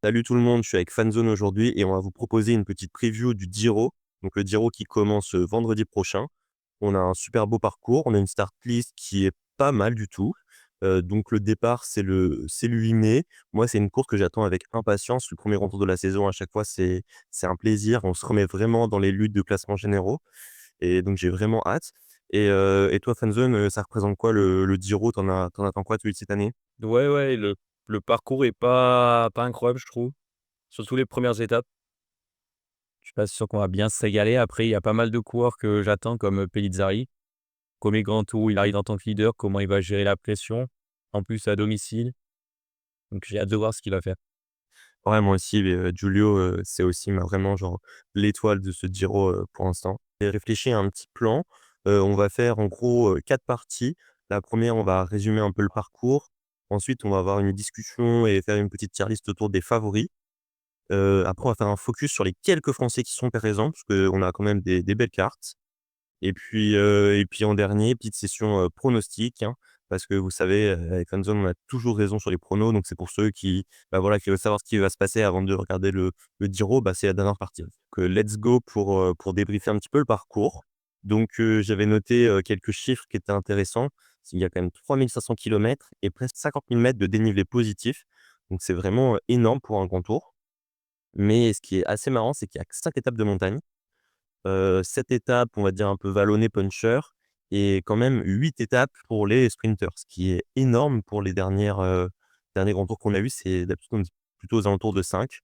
Salut tout le monde, je suis avec Fanzone aujourd'hui et on va vous proposer une petite preview du Giro. Donc le Giro qui commence vendredi prochain. On a un super beau parcours, on a une start list qui est pas mal du tout. Donc le départ, c'est le 8 mai. Moi, c'est une course que j'attends avec impatience. Le premier retour de la saison, à chaque fois, c'est un plaisir. On se remet vraiment dans les luttes de classement généraux et donc j'ai vraiment hâte. Et toi, Fanzone, ça représente quoi le Giro? T'en attends quoi, toi, de cette année? Ouais, ouais, le parcours est pas incroyable, je trouve. Surtout les premières étapes. Je suis pas sûr qu'on va bien se régaler. Après, il y a pas mal de coureurs que j'attends comme, Pellizzari. Premier grand tour où il arrive en tant que leader, comment il va gérer la pression, en plus à domicile. Donc j'ai hâte de voir ce qu'il va faire. Ouais, moi aussi, Giulio, c'est aussi vraiment genre l'étoile de ce Giro, pour l'instant. J'ai réfléchi à un petit plan. On va faire en gros, 4 parties. La première, on va résumer un peu le parcours. Ensuite, on va avoir une discussion et faire une petite tier list autour des favoris. Après, on va faire un focus sur les quelques Français qui sont présents, parce qu'on a quand même des belles cartes. Et puis en dernier, petite session, pronostic, hein, parce que vous savez, avec Fanzone, on a toujours raison sur les pronos, donc c'est pour ceux qui, bah, voilà, qui veulent savoir ce qui va se passer avant de regarder le Giro, bah, c'est la dernière partie. Donc, let's go pour débriefer un petit peu le parcours. Donc, j'avais noté, quelques chiffres qui étaient intéressants. Il y a quand même 3 500 kilomètres et presque 50 000 mètres de dénivelé positif. Donc c'est vraiment, énorme pour un grand tour. Mais ce qui est assez marrant, c'est qu'il y a que 5 étapes de montagne. 7 étapes, on va dire un peu vallonnées, puncher et quand même 8 étapes pour les sprinters, ce qui est énorme pour les derniers grands tours qu'on a eu. C'est d'habitude, on dit plutôt aux alentours de 5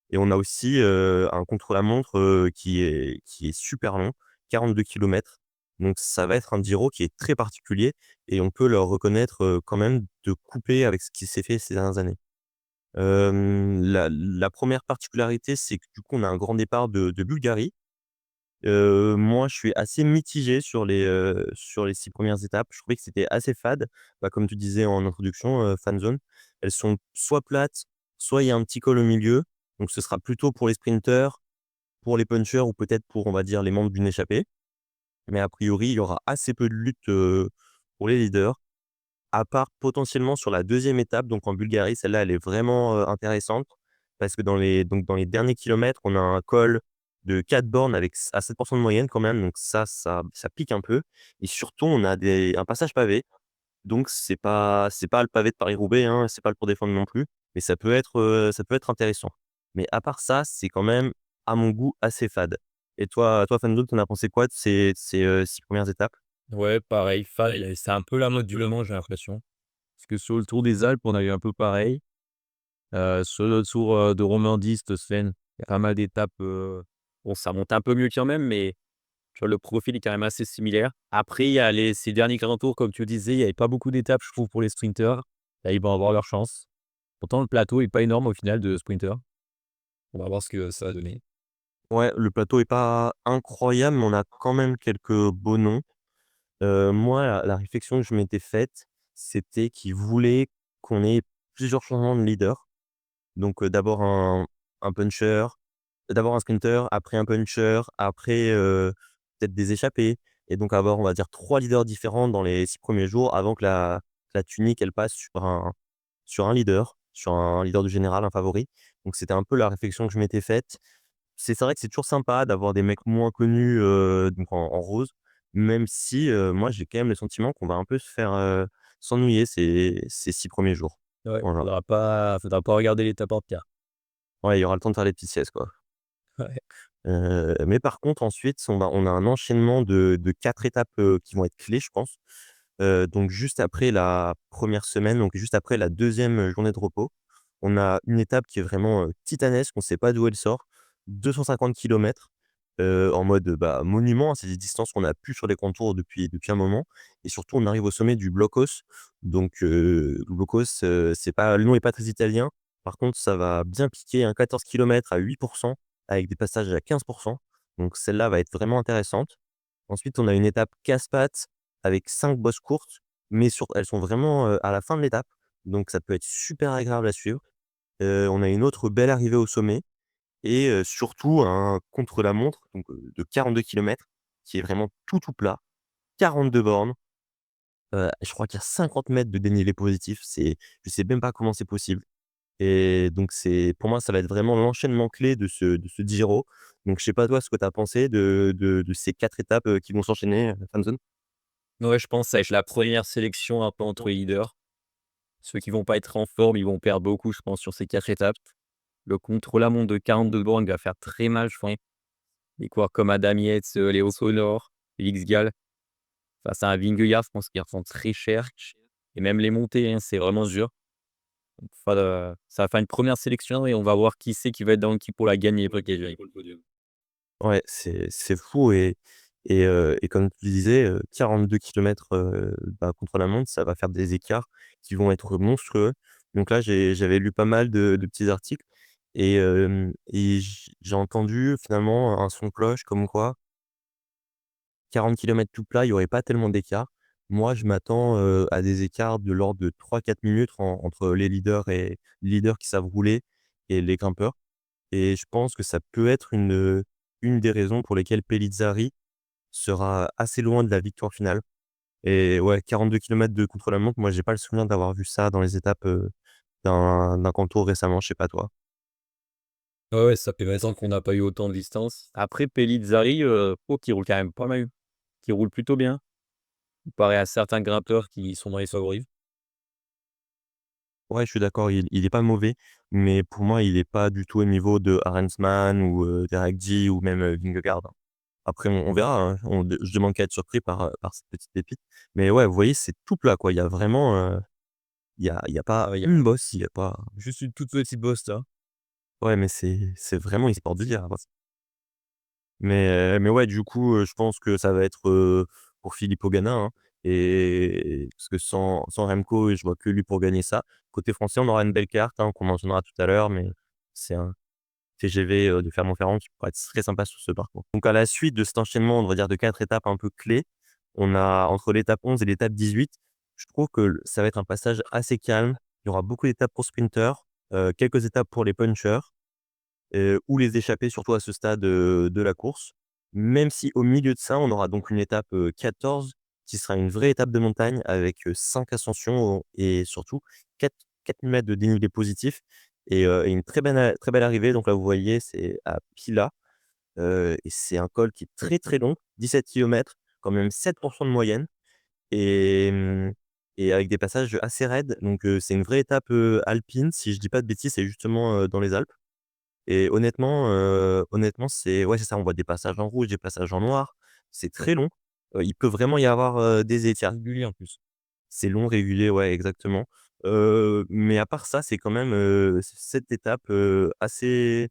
et on a aussi, un contre-la-montre, qui est super long, 42 kilomètres. Donc ça va être un Giro qui est très particulier et on peut leur reconnaître, quand même de couper avec ce qui s'est fait ces dernières années. La 1re particularité, c'est que du coup, on a un grand départ de Bulgarie. Moi, je suis assez mitigé sur les 6 premières étapes. Je trouvais que c'était assez fade. Bah, comme tu disais en introduction, fan zone, elles sont soit plates, soit il y a un petit col au milieu. Donc ce sera plutôt pour les sprinters, pour les punchers ou peut-être pour, on va dire, les membres d'une échappée. Mais a priori, il y aura assez peu de lutte, pour les leaders, à part potentiellement sur la 2e étape, donc en Bulgarie. Celle-là, elle est vraiment, intéressante parce que dans les derniers kilomètres, on a un col de 4 bornes avec à 7 de moyenne quand même, donc ça pique un peu et surtout on a un passage pavé, donc c'est pas le pavé de Paris-Roubaix, hein, c'est pas le Tour des Flandres non plus, mais ça peut être intéressant. Mais à part ça, c'est quand même, à mon goût, assez fade. Et toi, Fanzone, tu en as pensé quoi de ces 6 premières étapes? Ouais, pareil, c'est un peu la mode du Le Mans, j'ai l'impression. Parce que sur le Tour des Alpes, on a eu un peu pareil. Sur le Tour, de Romandie cette semaine, il y a pas mal d'étapes, bon ça monte un peu mieux quand même, mais tu vois, le profil est quand même assez similaire. Après, il y a ces derniers grands tours, comme tu le disais, il y avait pas beaucoup d'étapes, je trouve, pour les sprinters. Là, ils vont avoir leur chance. Pourtant, le plateau est pas énorme au final de sprinters. On va voir ce que ça va donner. Ouais, le plateau est pas incroyable, mais on a quand même quelques beaux noms. Moi, la réflexion que je m'étais faite, c'était qu'ils voulaient qu'on ait plusieurs changements de leader. Donc, d'abord un puncher, d'abord un sprinter, après un puncher, après, peut-être des échappés et donc avoir, on va dire, 3 leaders différents dans les 6 premiers jours avant que la tunique, elle passe sur un leader du général, un favori. Donc c'était un peu la réflexion que je m'étais faite. C'est vrai que c'est toujours sympa d'avoir des mecs moins connus, donc en rose, même si, moi j'ai quand même le sentiment qu'on va un peu se faire, s'ennuyer ces 6 premiers jours. Ouais, Voilà. faudra pas regarder l'étape entière. Ouais, il y aura le temps de faire les petites siestes, quoi. Ouais. Mais par contre ensuite on a un enchaînement de 4 étapes, qui vont être clés, je pense. Donc juste après la première semaine, donc juste après la 2e journée de repos, on a une étape qui est vraiment, titanesque, on ne sait pas d'où elle sort. 250 kilomètres, en mode, bah, monument, hein. C'est des distances qu'on a plus sur les contours depuis un moment et surtout on arrive au sommet du Blocos. Donc, le Blocos, c'est pas le nom est pas très italien. Par contre, ça va bien piquer, hein, 14 kilomètres à 8 avec des passages à 15. Donc celle-là va être vraiment intéressante. Ensuite, on a une étape casse-pattes avec 5 bosses courtes, mais elles sont vraiment, à la fin de l'étape, donc ça peut être super agréable à suivre. On a une autre belle arrivée au sommet et surtout un contre-la-montre, donc de 42 kilomètres, qui est vraiment tout, tout plat, 42 bornes, je crois qu'il y a 50 mètres de dénivelé positif, je sais même pas comment c'est possible. et donc c'est pour moi, ça va être vraiment l'enchaînement clé de ce Giro. Donc je sais pas toi ce que tu as pensé de ces 4 étapes, qui vont s'enchaîner, fin de zone? Ouais, je pense que ça va être la première sélection un peu entre les leaders. Ceux qui vont pas être en forme, ils vont perdre beaucoup, je pense, sur ces 4 étapes. Le contre-la-montre de 42 bornes va faire très mal, je pense. Des coureurs comme Adam Yates, Léo Sonor, Félix Gall, face à un Vingegaard, je pense qu'ils refont très cher et même les montées, hein, c'est vraiment dur. Donc ça va faire une première sélection et on va voir qui c'est qui va être dans l'équipe pour la gagner, pour le podium. Ouais, c'est fou et comme tu disais, 42 kilomètres, bah, contre la montre, ça va faire des écarts qui vont être monstrueux. Donc là, j'avais lu pas mal de petits articles et j'ai entendu finalement un son de cloche comme quoi 40 kilomètres tout plat, il y aurait pas tellement d'écart. Moi, je m'attends, à des écarts de l'ordre de 3-4 minutes entre les leaders qui savent rouler et les grimpeurs. Et je pense que ça peut être une des raisons pour lesquelles Pellizzari sera assez loin de la victoire finale. Et ouais, 42 kilomètres de contre-la-montre, moi j'ai pas le souvenir d'avoir vu ça dans les étapes, d'un Contour récemment, je sais pas toi? Ouais, ouais, ça fait 20 ans qu'on n'a pas eu autant de distance. Après Pellizzari, je trouve qu'il roule quand même pas mal, qu'il roule plutôt bien, comparé à certains grimpeurs qui sont dans les favoris. Ouais, je suis d'accord, il est pas mauvais, mais pour moi, il est pas du tout au niveau de Arensman ou, Derek ou même, Vingegaard, hein. Après on verra, hein, je demande qu'à être surpris par cette petite pépite. Mais ouais, vous voyez, c'est tout plat quoi, il y a vraiment, il y a pas il y a une bosse, il y a pas Juste une toute petite bosse là. ouais, mais c'est vraiment histoire de dire. Mais ouais, du coup, je pense que ça va être, pour Filippo Ganna, hein, et parce que sans Remco, je vois que lui pour gagner ça. Côté français, on aura une belle carte, hein, qu'on mentionnera tout à l'heure, mais c'est un TGV, de Clermont-Ferrand qui pourrait être très sympa sur ce parcours. Donc à la suite de cet enchaînement, on va dire de 4 étapes un peu clés, on a entre l'étape 11 et l'étape 18, je trouve que ça va être un passage assez calme. Il y aura beaucoup d'étapes pour sprinters, quelques étapes pour les punchers. Ou les échapper, surtout à ce stade, de la course. Même si au milieu de ça, on aura donc une étape, 14 qui sera une vraie étape de montagne avec, 5 ascensions et surtout 4 000 mètres de dénivelé positif et une très belle arrivée. Donc là, vous voyez, c'est à Pila, et c'est un col qui est très, très long, 17 kilomètres, quand même 7 de moyenne et et avec des passages assez raides. Donc c'est une vraie étape, alpine, si je dis pas de bêtises, c'est justement, dans les Alpes. Et honnêtement, c'est ça, on voit des passages en rouge, des passages en noir. C'est très long. Il peut vraiment y avoir, des C'est étiers. régulier en plus. C'est long, régulier, ouais, exactement. Mais à part ça, c'est quand même, cette étape, assez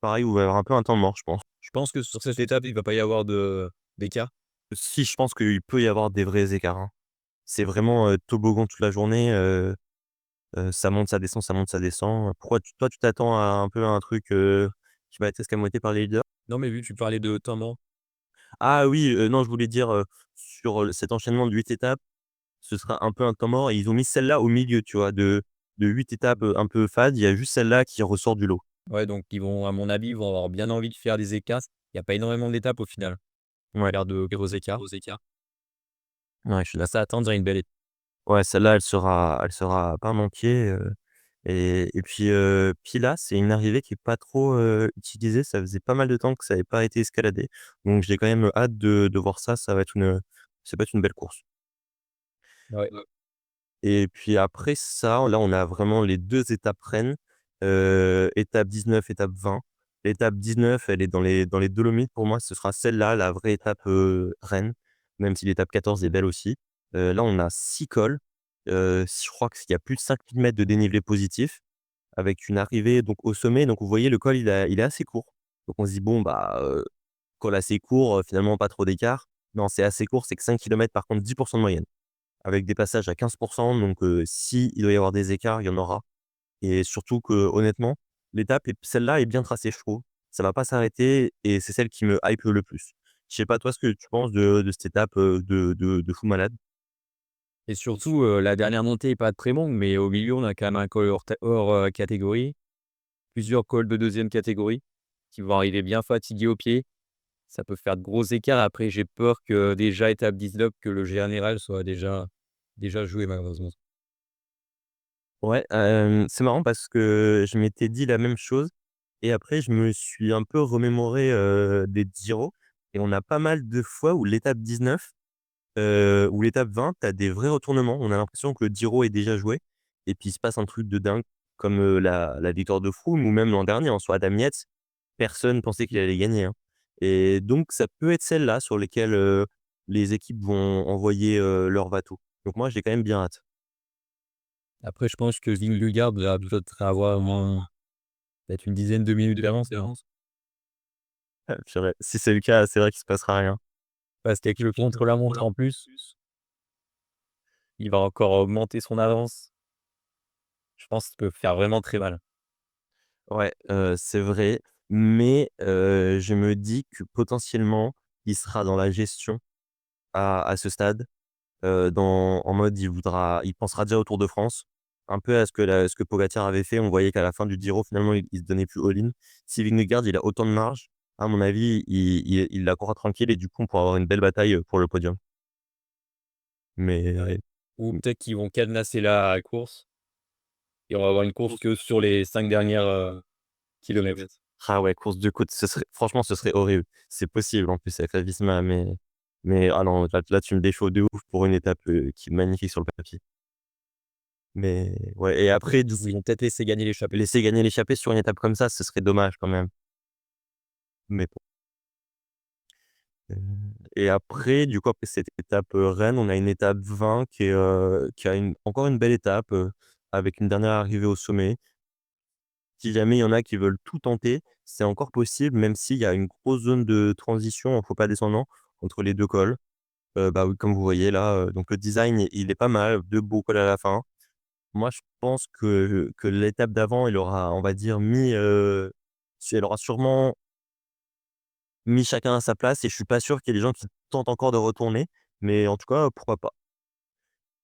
pareil, où il va y avoir un peu un temps mort, je pense. Je pense que sur cette étape, il va pas y avoir d'écart. Si, je pense qu'il peut y avoir des vrais écarts, hein. C'est vraiment, toboggan toute la journée, ça monte, ça descend, ça monte, ça descend. Pourquoi toi, tu t'attends à un peu un truc, qui va être escamoté par les leaders? Non, mais vu que tu parlais de temps mort, Ah oui, non, je voulais dire, sur, cet enchaînement de 8 étapes, ce sera un peu un temps mort et ils ont mis celle-là au milieu, tu vois? De 8 étapes, un peu fades, il y a juste celle-là qui ressort du lot. ouais, donc ils vont, à mon avis, ils vont avoir bien envie de faire des écarts. Il y a pas énormément d'étapes au final. Ouais, Faire de gros écarts. ouais, je suis Ça d'accord. attendre une belle étape. Ouais, celle-là, elle sera pas manquée, et puis là, c'est une arrivée qui est pas trop, utilisée. Ça faisait pas mal de temps que ça avait pas été escaladé, donc j'ai quand même hâte de voir ça. Ça va être une belle course. Ouais. Et puis après ça, là, on a vraiment les 2 étapes reines, étape 19, étape 20. L'étape 19, elle est dans les Dolomites pour moi, ce sera celle-là, la vraie étape, reine, même si l'étape 14 est belle aussi. Là, on a 6 cols, je crois qu'il y a plus de 5 000 mètres de dénivelé positif, avec une arrivée donc au sommet. Donc vous voyez, le col, il est assez court. Donc on se dit: «Bon, bah, col assez court, finalement pas trop d'écart». Non, c'est assez court, c'est que 5 kilomètres, par contre 10 de moyenne. Avec des passages à 15, donc si il doit y avoir des écarts, il y en aura, et surtout que honnêtement, l'étape est celle-là est bien tracée, je trouve. Ça va pas s'arrêter et c'est celle qui me hype le plus. Je sais pas toi ce que tu penses de cette étape, de fou malade? Et surtout, la dernière montée est pas très longue, mais au milieu, on a quand même un col hors catégorie, plusieurs cols de deuxième catégorie qui vont arriver bien fatigués aux pieds. Ça peut faire de gros écarts. Après, j'ai peur que déjà étape 19, que le général soit déjà joué malheureusement. Ouais, c'est marrant parce que je m'étais dit la même chose et après je me suis un peu remémoré, des Giro et on a pas mal de fois où l'étape 19, ou l'étape 20, tu as des vrais retournements. On a l'impression que le Giro est déjà joué et puis il se passe un truc de dingue comme, la victoire de Froome ou même l'an dernier en soi, Adam Yates, personne pensait qu'il allait gagner, hein, et donc ça peut être celle-là sur lesquelles, les équipes vont envoyer, leur bateau. Donc moi j'ai quand même bien hâte. Après, je pense que Vingegaard va peut-être avoir au moins peut-être une dizaine de minutes d'avance. Purée, si c'est le cas, c'est vrai qu'il se passera rien. Parce qu'avec le contre-la-montre en plus, il va encore augmenter son avance. Je pense que ça peut faire vraiment très mal. Ouais, c'est vrai, mais je me dis que potentiellement, il sera dans la gestion à ce stade, en mode il pensera déjà au Tour de France, un peu à ce que Pogacar avait fait. On voyait qu'à la fin du Giro, finalement, il se donnait plus all-in. Si Vingegaard, il a autant de marge, à mon avis, il la courra tranquille et du coup, on pourra avoir une belle bataille, pour le podium. Mais ouais, Ou mmh, peut-être qu'ils vont cadenasser la course et on va avoir une course que sur les 5 dernières, kilomètres. ah ouais, course de côte, ce serait franchement, ce serait horrible. C'est possible en plus avec la Visma, mais ah non, là, tu me déchaux de ouf pour une étape, qui est magnifique sur le papier. Mais ouais et après du coup, Ils vont peut-être laisser gagner l'échappée. laisser gagner l'échappée sur une étape comme ça, ce serait dommage quand même. Mais bon, heu et après du coup, après cette étape, Rennes, on a une étape 20 qui a encore une belle étape, avec une dernière arrivée au sommet. Si jamais il y en a qui veulent tout tenter, c'est encore possible, même s'il y a une grosse zone de transition en faux pas descendant entre les 2 cols. Bah, oui, comme vous voyez là, donc le design, il est pas mal, 2 beaux cols à la fin. Moi, je pense que l'étape d'avant, il aura, on va dire, elle aura sûrement mis chacun à sa place et je suis pas sûr qu'il y ait des gens qui tentent encore de retourner, mais en tout cas, pourquoi pas?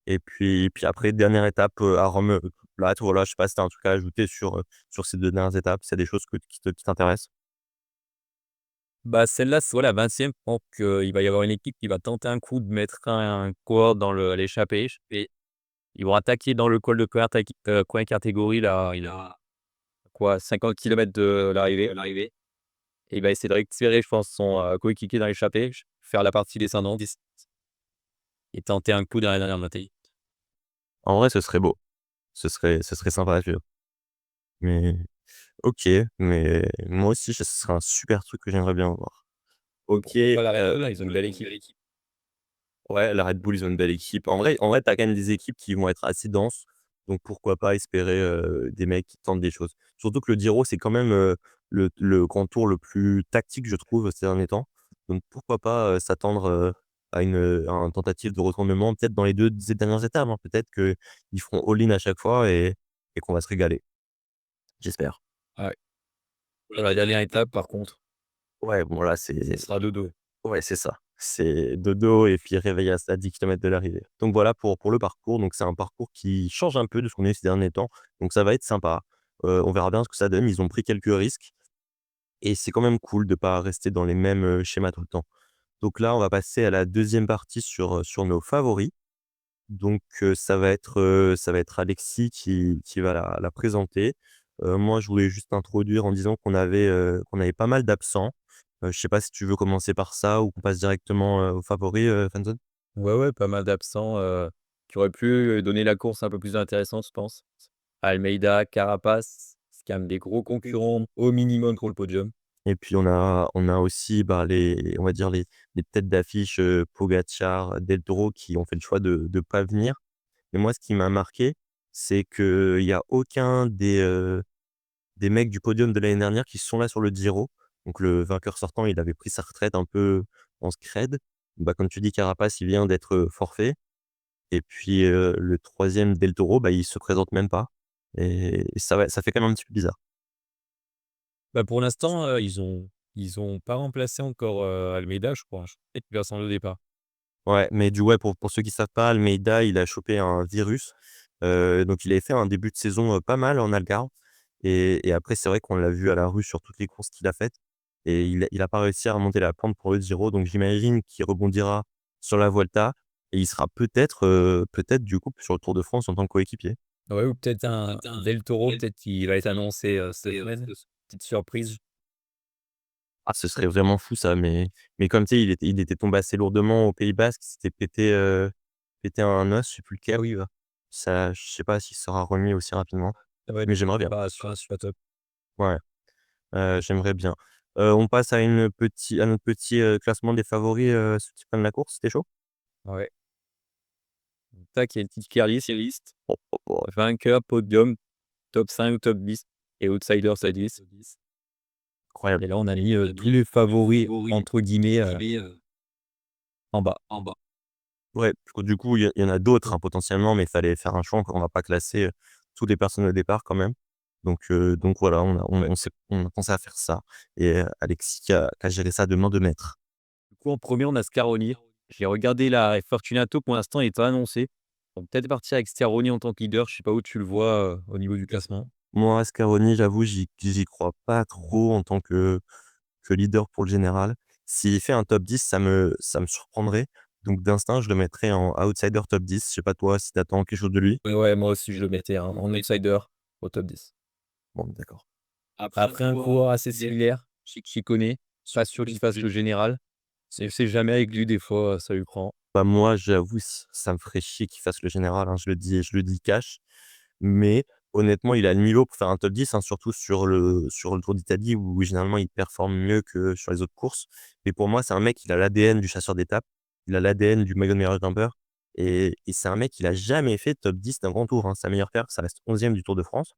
Et puis après, dernière étape, à Rome, plate, voilà, je sais pas si tu as un truc à ajouter sur ces 2 dernières étapes, s'il y a des choses qui t'intéressent? Bah, celle-là, c'est ouais, la 20e, je pense qu'il va y avoir une équipe qui va tenter un coup de mettre un coureur dans l'échappée et ils vont attaquer dans le col de Coin Catégorie là, il a quoi 50 kilomètres de l'arrivée et il va essayer de récupérer, je pense, son, coéquipier dans l'échappée, faire la partie descendante et tenter un coup dans la dernière montée. En vrai, ce serait beau. Ce serait sympa à suivre. Mais OK, mais moi aussi, ce serait un super truc que j'aimerais bien voir. OK, Voilà, Red Bull, là, ils ont une belle équipe. ouais, la Red Bull, ils ont une belle équipe. En vrai, tu as quand même des équipes qui vont être assez denses, donc pourquoi pas espérer, des mecs qui tentent des choses. Surtout que le Giro, c'est quand même, le grand tour le plus tactique, je trouve, ces derniers temps. Donc pourquoi pas, s'attendre, à une tentative de retournement, peut-être dans les 2 dernières étapes, hein. Peut-être qu'ils feront all-in à chaque fois et qu'on va se régaler. J'espère. Ouais. La dernière étape, par contre, Ouais, bon là, ça sera dodo. ouais, c'est ça. C'est dodo et puis réveil à 10 kilomètres de l'arrivée. Donc voilà pour le parcours. Donc c'est un parcours qui change un peu de ce qu'on a eu ces derniers temps. Donc ça va être sympa. On verra bien ce que ça donne. Ils ont pris quelques risques et c'est quand même cool de pas rester dans les mêmes, schémas tout le temps. Donc là, on va passer à la deuxième partie sur nos favoris. Donc ça va être Alexis qui va la présenter. Moi, je voulais juste introduire en disant qu'on avait pas mal d'absents. Je sais pas si tu veux commencer par ça ou qu'on passe directement, aux favoris, Fanzone? Ouais, ouais, pas mal d'absents, qui auraient pu, donner la course un peu plus intéressante, je pense. Almeida, Carapaz, c'est quand même des gros concurrents au minimum pour le podium. Et puis on a aussi, bah, on va dire les têtes d'affiche, Pogacar, Del Toro qui ont fait le choix de pas venir. Mais moi, ce qui m'a marqué, c'est qu'il y a aucun des mecs du podium de l'année dernière qui sont là sur le Giro. Donc le vainqueur sortant, il avait pris sa retraite un peu en scred. Bah, comme tu dis, Carapaz, il vient d'être, forfait et puis, le troisième Del Toro, bah, il se présente même pas et ça fait quand même un petit peu bizarre. Bah, pour l'instant, ils ont pas remplacé encore, Almeida, je crois. Peut-être qu'il va sans le départ. Ouais, mais ouais, pour ceux qui savent pas, Almeida, il a chopé un virus, donc il avait fait un début de saison, pas mal en Algarve et après c'est vrai qu'on l'a vu à la rue sur toutes les courses qu'il a faites et il a pas réussi à remonter la pente pour le Giro, donc j'imagine qu'il rebondira sur la Vuelta et il sera peut-être du coup sur le Tour de France en tant que coéquipier. Ouais, ou peut-être un Del Toro, peut-être qu'il va être annoncé, cette semaine. Petite surprise. Ah, ce serait vraiment fou ça, mais comme tu sais, il était tombé assez lourdement au Pays Basque, il s'était pété un os, je sais plus lequel. Oui, ça, je sais pas s'il sera remis aussi rapidement, Ouais, mais j'aimerais bien. bah, celui-là top. Ouais, j'aimerais bien. On passe à notre petit, classement des favoris, ceux qui prennent la course, tu chaud? Ouais. Tac, il y a une petite tier list. Oh, oh, oh, Vainqueur, podium, top 5, top 10 et outsider top 10. incroyable. Et là, on a mis, tous les favoris entre guillemets, en bas. Ouais, du coup, il y en a d'autres, hein, potentiellement, mais il fallait faire un choix. On va pas classer, toutes les personnes au départ quand même. Donc voilà, Ouais. on a pensé à faire ça et Alexis qui a géré ça de main de maître. Du coup, en premier on a Scaroni. J'ai regardé la Fortunato, pour l'instant, il est pas annoncé. On peut peut-être partir avec Scaroni en tant que leader. Je sais pas où tu le vois, au niveau du classement? Moi, Scaroni, j'avoue, j'y crois pas trop en tant que leader pour le général. S'il fait un top 10, ça me surprendrait. Donc d'instinct, je le mettrais en outsider top 10. Je sais pas toi, si tu attends quelque chose de lui? Ouais, ouais, moi aussi, je le mettais, en outsider au top 10. Bon, d'accord. Après un coureur assez similaire, j'y connais, pas sûr qu'il fasse le général. On sait jamais avec lui, des fois, ça lui prend. Bah, moi, j'avoue, ça me ferait chier qu'il fasse le général, hein, je le dis cash. Mais honnêtement, il a le niveau pour faire un top 10, hein, surtout sur le Tour d'Italie où généralement il performe mieux que sur les autres courses. Mais pour moi, c'est un mec, il a l'ADN du chasseur d'étapes, il a l'ADN du maillot de meilleur grimpeur et c'est un mec, il a jamais fait top 10 d'un grand tour, hein. Sa meilleure perf, ça reste 11e du Tour de France.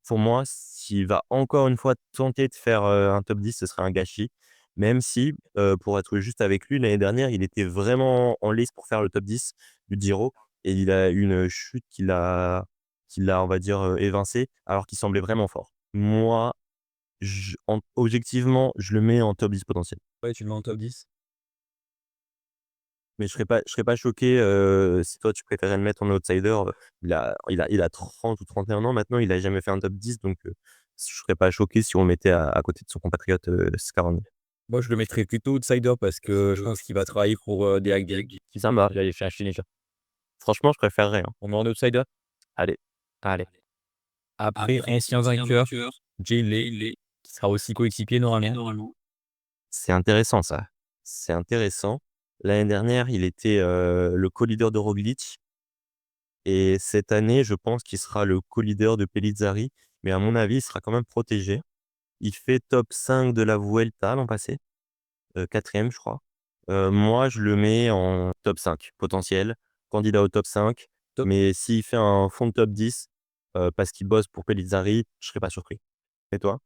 Pour moi, s'il va encore une fois tenter de faire, un top 10, ce serait un gâchis. Même si, pour être juste avec lui, l'année dernière, il était vraiment en lice pour faire le top 10 du Giro et il a eu une chute qui l'a, on va dire, évincé alors qu'il semblait vraiment fort. Moi, objectivement, je le mets en top 10 potentiel. Ouais, tu le mets en top 10? Mais je serais pas choqué, si toi tu préférais le mettre en outsider, il a 30 ou 31 ans maintenant, il a jamais fait un top 10 donc je serais pas choqué si on le mettait à côté de son compatriote, Scaroni. Moi, je le mettrais plutôt outsider parce que je pense qu'il va travailler pour, DHGA, qui Ça me va. il allait chercher les gens. Franchement, je préférerais, hein. On met en outsider? Allez, allez. Après, ancien vainqueur, Jay Lay, qui sera aussi coéquipier normalement. C'est intéressant ça. C'est intéressant. L'année dernière, il était, le co-leader de Roglic et cette année, je pense qu'il sera le co-leader de Pellizzari, mais à mon avis, il sera quand même protégé. Il fait top 5 de la Vuelta l'an passé. 4e je crois. Moi je le mets en top 5 potentiel, candidat au top 5, Top. mais s'il fait un fond de top 10, parce qu'il bosse pour Pellizzari, je serais pas surpris. Et toi?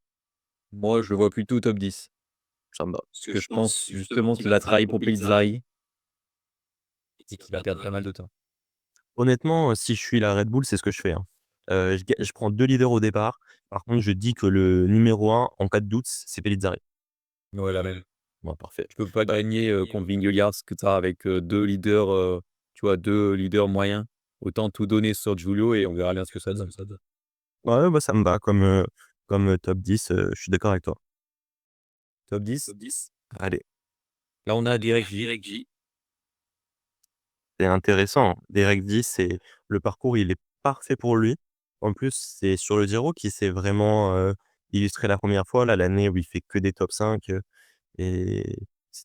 Moi, je le vois plutôt top 10. Ça me va. Parce que je pense justement qu'il a travaillé pour Pellizzari et qu'il va perdre pas mal de temps. Honnêtement, si je suis la Red Bull, c'est ce que je fais, hein. Je prends 2 leaders au départ. Par contre, je dis que le numéro 1 en cas de doute, c'est Pellizzari. Ouais, la même. Bon, parfait. Tu peux pas gagner, contre Vingegaard ce que tu as avec, 2 leaders, tu vois, 2 leaders moyens. Autant tout donner sur Giulio et on verra bien ce que ça donne. Ouais, bah, ça me va comme top 10, je suis d'accord avec toi. Top 10. Allez. Là, on a Derek J. C'est intéressant. Derek 10, c'est le parcours, il est parfait pour lui. En plus, c'est sur le Giro qu'il s'est vraiment, illustré la première fois, là, l'année où il fait que des top 5, et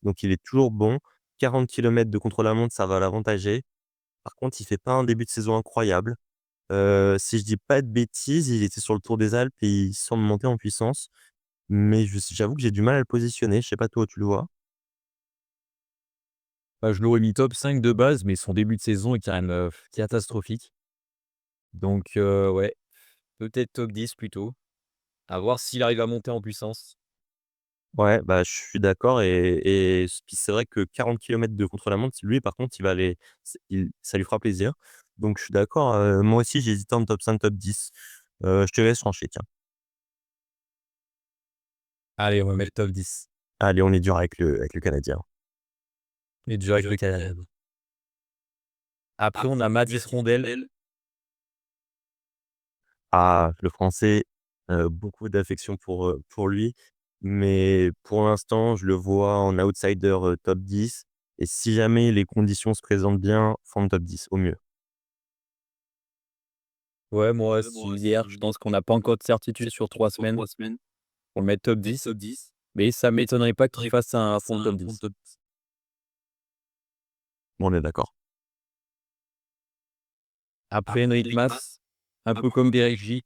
donc il est toujours bon. 40 kilomètres de contre-la-montre, ça va l'avantager. Par contre, il fait pas un début de saison incroyable. Si je dis pas de bêtises, il était sur le Tour des Alpes et il semble monter en puissance, mais j'avoue que j'ai du mal à le positionner. Je sais pas toi, tu le vois? Bah, je l'aurais mis top 5 de base, mais son début de saison est quand même, catastrophique. Donc ouais, peut-être top 10 plutôt. À voir s'il arrive à monter en puissance. Ouais, bah, je suis d'accord et puis c'est vrai que 40 kilomètres de contre-la-montre, lui, par contre, il va aller ça lui fera plaisir. Donc je suis d'accord, moi aussi, j'hésitais en top 5, top 10. Je te laisse trancher, tiens. Allez, on va mettre top 10. Allez, on est dur avec le Canadien. Et direct le Canada. Après, on a Mathis Rondel. Ah, le Français, beaucoup d'affection pour lui, mais pour l'instant, je le vois en outsider, top 10 et si jamais les conditions se présentent bien, fin de top 10 au mieux. Ouais, moi similaire, je pense qu'on n'a pas encore de certitude sur 3 semaines. On le met top 10, mais ça m'étonnerait pas qu'il fasse un fond de top 10. On est d'accord. Après Enric Mas, un peu comme Beregi,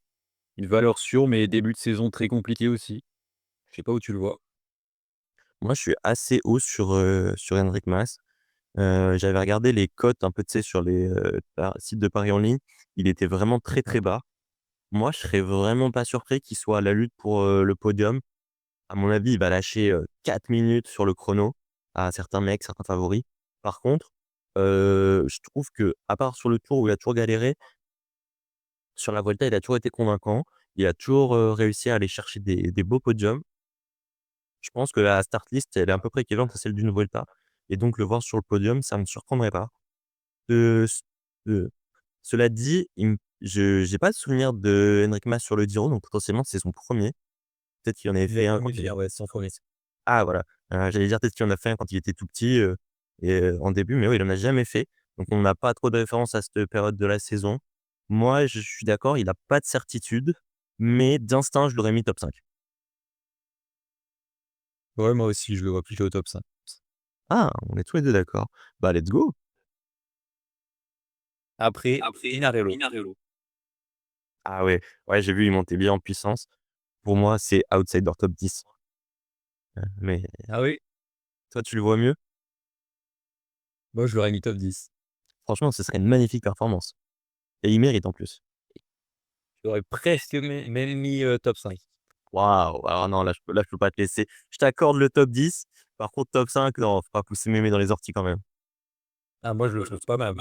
une valeur sûre, mais début de saison très compliqué aussi. Je sais pas où tu le vois? Moi, je suis assez haut sur Enric Mas. J'avais regardé les cotes un peu, tu sais, sur les, sites de paris en ligne. Il était vraiment très, très bas. Moi, je serais vraiment pas surpris qu'il soit à la lutte pour, le podium. À mon avis, il va lâcher, 4 minutes sur le chrono à certains mecs, certains favoris. Par contre, je trouve que à part sur le Tour où il a toujours galéré, sur la Vuelta, il a toujours été convaincant. Il a toujours, réussi à aller chercher des beaux podiums. Je pense que la start list, elle est à peu près équivalente à celle d'une Vuelta et donc le voir sur le podium, ça me surprendrait pas. Ce heu, Cela dit, il me je j'ai pas de souvenir de Enric Mas sur le Giro, donc potentiellement c'est son premier. Peut-être qu'il en avait fait un quand il Ouais, sans faux. ah voilà, j'allais dire peut-être qu'il en a fait un quand il était tout petit, en début, mais oui, il en a jamais fait. Donc on n'a pas trop de références à cette période de la saison. Moi, je suis d'accord, il a pas de certitude, mais d'instinct, je l'aurais mis top 5. Ouais, moi aussi, je le vois plutôt au top 5. Ah, on est tous les 2 d'accord. Bah, let's go! Après, Pinarello. Ah ouais, ouais, j'ai vu, il montait bien en puissance. Pour moi, c'est outsider top 10. Mais Ah oui? toi, tu le vois mieux? Moi, je l'aurais mis top 10. Franchement, ce serait une magnifique performance et il mérite en plus. Je l'aurais presque même mis, top 5. Waouh! Alors non, là, je peux pas te laisser. Je t'accorde le top 10. Par contre, top 5, non, faut pas pousser mémé dans les orties quand même. Ah moi, je le trouve pas mal.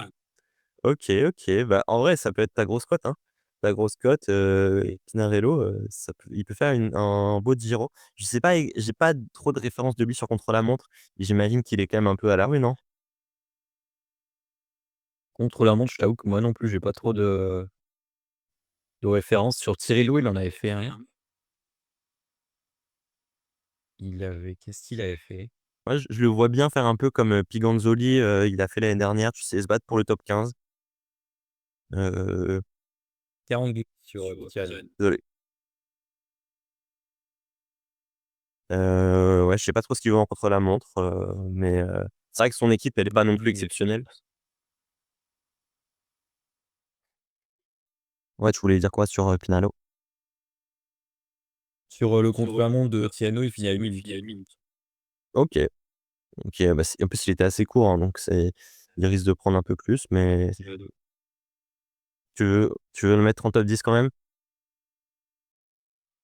OK, OK. Bah, en vrai, ça peut être ta grosse cote, hein. Ta grosse cote, Pinarello, ça peut il peut faire un beau Giro. Je sais pas, j'ai pas trop de références de lui sur contre-la-montre. J'imagine qu'il est quand même un peu à la rue, non? Contre la montre, je t'avoue que moi non plus, j'ai pas trop de références. Sur Tirreno, il en avait fait un. Qu'est-ce qu'il avait fait? Moi, je le vois bien faire un peu comme, Piganzoli, il a fait l'année dernière, tu sais, se battre pour le top 15. Heu, 40 buts sur, Tirreno. Désolé. Ouais, je sais pas trop ce qu'il vaut en contre-la-montre, mais c'est vrai que son équipe, elle est pas non plus exceptionnelle. Ouais, tu voulais dire quoi sur, Pinarello? Sur, le contre-la-montre de Tirreno, il finit à 8 minutes. OK, OK, bah, c'est en plus, il était assez court, hein, donc il risque de prendre un peu plus, mais tu veux le mettre en top 10 quand même?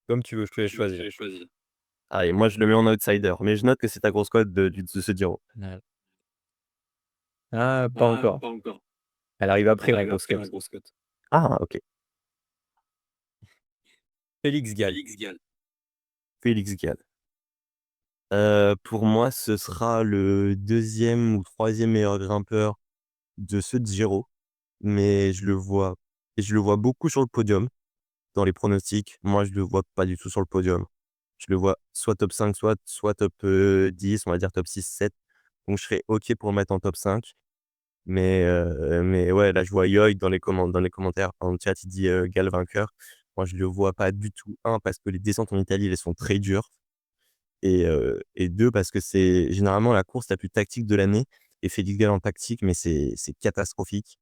Comme tu veux, je te laisse choisir. Allez, moi, je le mets en outsider, mais je note que c'est ta grosse cote de ce Giro. Ouais. Ah, pas encore. Elle arrive après la grosse cote. Ah, OK. Félix Gall. Félix Gall. Pour moi, ce sera le deuxième ou troisième meilleur grimpeur de ce Giro, mais je le vois beaucoup sur le podium dans les pronostics. Moi, je le vois pas du tout sur le podium. Je le vois soit top 5, soit top, 10, on va dire top 6, 7. Donc je serais OK pour le mettre en top 5. Mais ouais, là, je vois Yoïc dans les commentaires, dans le chat, il dit, Gall vainqueur. Moi, je le vois pas du tout. Un, parce que les descentes en Italie, elles sont très dures et 2, parce que c'est généralement la course la plus tactique de l'année et Félix Gall en tactique, mais c'est catastrophique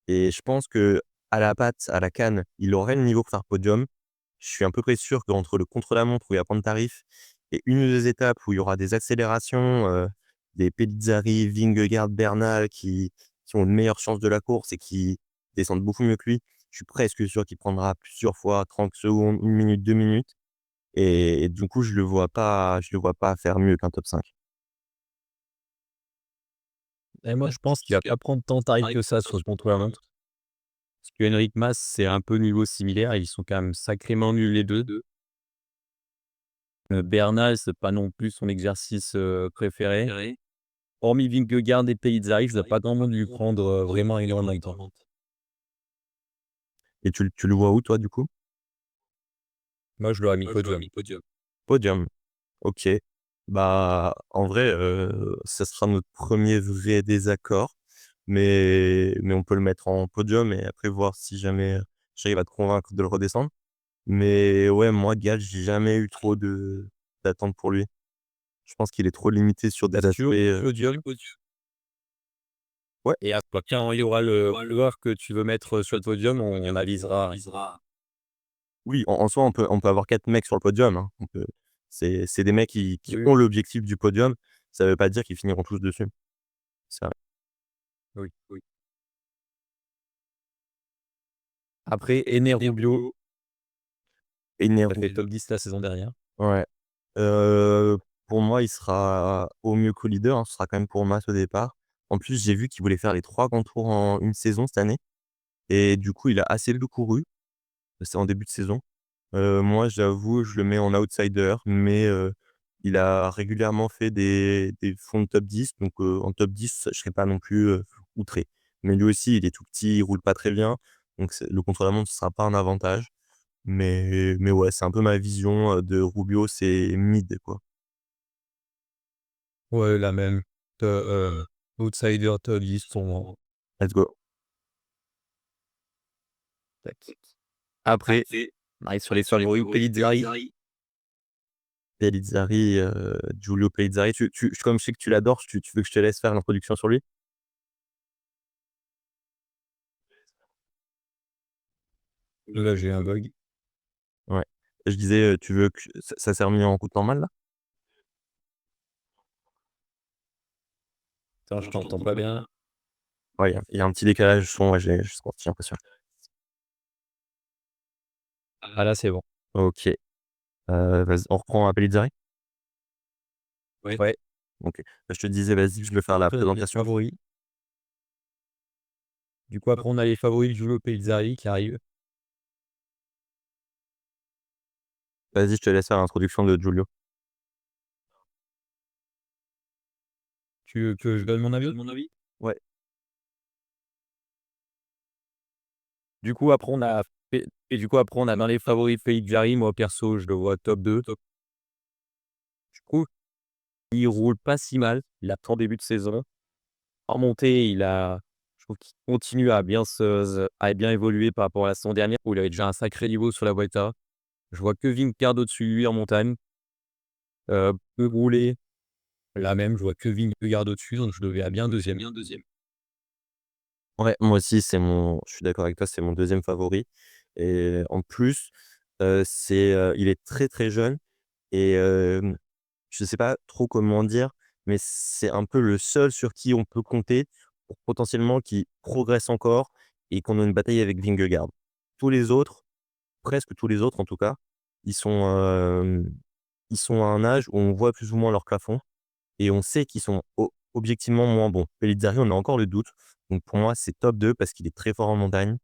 et je pense que à la patte, à la canne, il aurait le niveau pour faire podium. Je suis à peu près sûr qu'entre le contre-la-montre où il va prendre tarif et 1 ou 2 étapes où il y aura des accélérations, des Pellizzari, Vingegaard, Bernal qui ont une meilleure chance de la course et qui descendent beaucoup mieux que lui, je suis presque sûr qu'il prendra plusieurs fois 30 secondes, 1 minute, 2 minutes et du coup, je le vois pas faire mieux qu'un top 5. Et moi, je pense qu'il va pas prendre tant tarif que ça sur le contre-la-montre. Parce que Enric Mas, c'est un peu niveau similaire. Ils sont quand même sacrément nuls les 2. Bernal, c'est pas non plus son exercice, préféré. Hormis Vingegaard et Pellizzari, je vois pas grand monde lui prendre, vraiment énormément de temps. Et tu le vois où toi, du coup? Moi, je l'aurais mis podium. Podium. OK. Bah, en vrai, ça sera notre premier vrai désaccord, mais on peut le mettre en podium et après voir si jamais, j'arrive à te convaincre de le redescendre. Mais ouais, moi, Gall, j'ai jamais eu trop d'attentes pour lui. Je pense qu'il est trop limité sur des aspects, Podium ouais, et après quand il y aura le joueur que tu veux mettre sur le podium, on avisera. oui, en soi, on peut avoir 4 mecs sur le podium, hein. C'est des mecs qui Oui, ont l'objectif du podium. Ça veut pas dire qu'ils finiront tous dessus. Ça oui. Après Ener Rubio, et il a Nerou fait top 10 la saison dernière. ouais, heu, pour moi, il sera au mieux co-leader, hein. Ce sera quand même pour Mas au départ. En plus, j'ai vu qu'il voulait faire les 3 grands tours en une saison cette année et du coup, il a assez peu couru. C'est en début de saison. Moi, j'avoue, je le mets en outsider, mais il a régulièrement fait des fonds de top 10, donc en top 10, je serais pas non plus, outré. Mais lui aussi, il est tout petit, il roule pas très bien, donc le contre-la-montre, ce sera pas un avantage. Mais ouais, c'est un peu ma vision, de Rubio, c'est mid, quoi. Ouais, la même. Outsider top 10 pour moi. Let's go. Tac. Après, on arrive sur les favoris Pellizzari. Pellizzari, Giulio Pellizzari, comme je sais que tu l'adores, tu veux que je te laisse faire l'introduction sur lui? Là, j'ai un bug. Ouais. Je disais, tu veux que ça s'est remis en route normale, là? Attends, je t'entends pas bien. Ouais, il y a un petit décalage son, ouais, j'ai l'impression. Ah là, c'est bon. OK, vas-y, on reprend à Pellizzari? Ouais. OK. Bah, je te disais, vas-y, je veux faire la Après, on a les présentation. favoris. Du coup, après, on a les favoris Giulio Pellizzari qui arrivent. Vas-y, je te laisse faire l'introduction de Giulio. Tu veux que je donne mon avis? Ouais, Du coup, après, on a du coup, après, on a dans les favoris Pellizzari, moi, perso, je le vois top 2. Du coup, il roule pas si mal. Il a en début de saison. En montée, je trouve qu'il continue à bien évoluer par rapport à la saison dernière où il avait déjà un sacré niveau sur la Vuelta. Je vois que Vingegaard au-dessus de lui en montagne, peut rouler. Là même, je vois que Vingegaard au-dessus, donc je le verrais bien deuxième. ouais, moi aussi, je suis d'accord avec toi, c'est mon deuxième favori et en plus, il est très, très jeune et je sais pas trop comment dire, mais c'est un peu le seul sur qui on peut compter pour potentiellement qu'il progresse encore et qu'on a une bataille avec Vingegaard. Tous les autres, presque tous les autres en tout cas, ils sont, ils sont à un âge où on voit plus ou moins leur plafond et on sait qu'ils sont objectivement moins bons. Pellizzari, on a encore le doute, donc pour moi, c'est top 2 parce qu'il est très fort en montagne.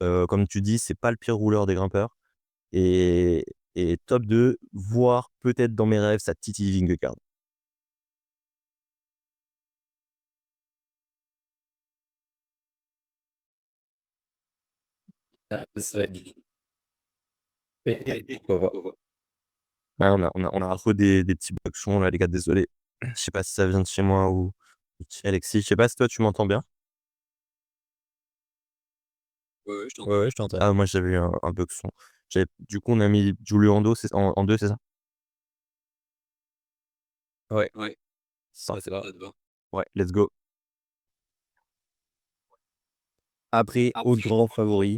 Comme tu dis, c'est pas le pire rouleur des grimpeurs et top 2, voire peut-être dans mes rêves, ça titille Vingegaard. Ah, c'est pourquoi pas. Ouais, on a re des petits boxons là, les gars, désolé. Je sais pas si ça vient de chez moi ou de chez Alexis. Je sais pas si toi tu m'entends bien? Ouais, ouais, je t'entends. Ah moi j'avais eu un boxon. Du coup on a mis Giulio en 2, en 2, c'est ça? Ouais, ça Parfait. va. Ouais, let's go. Après, autre grand favori,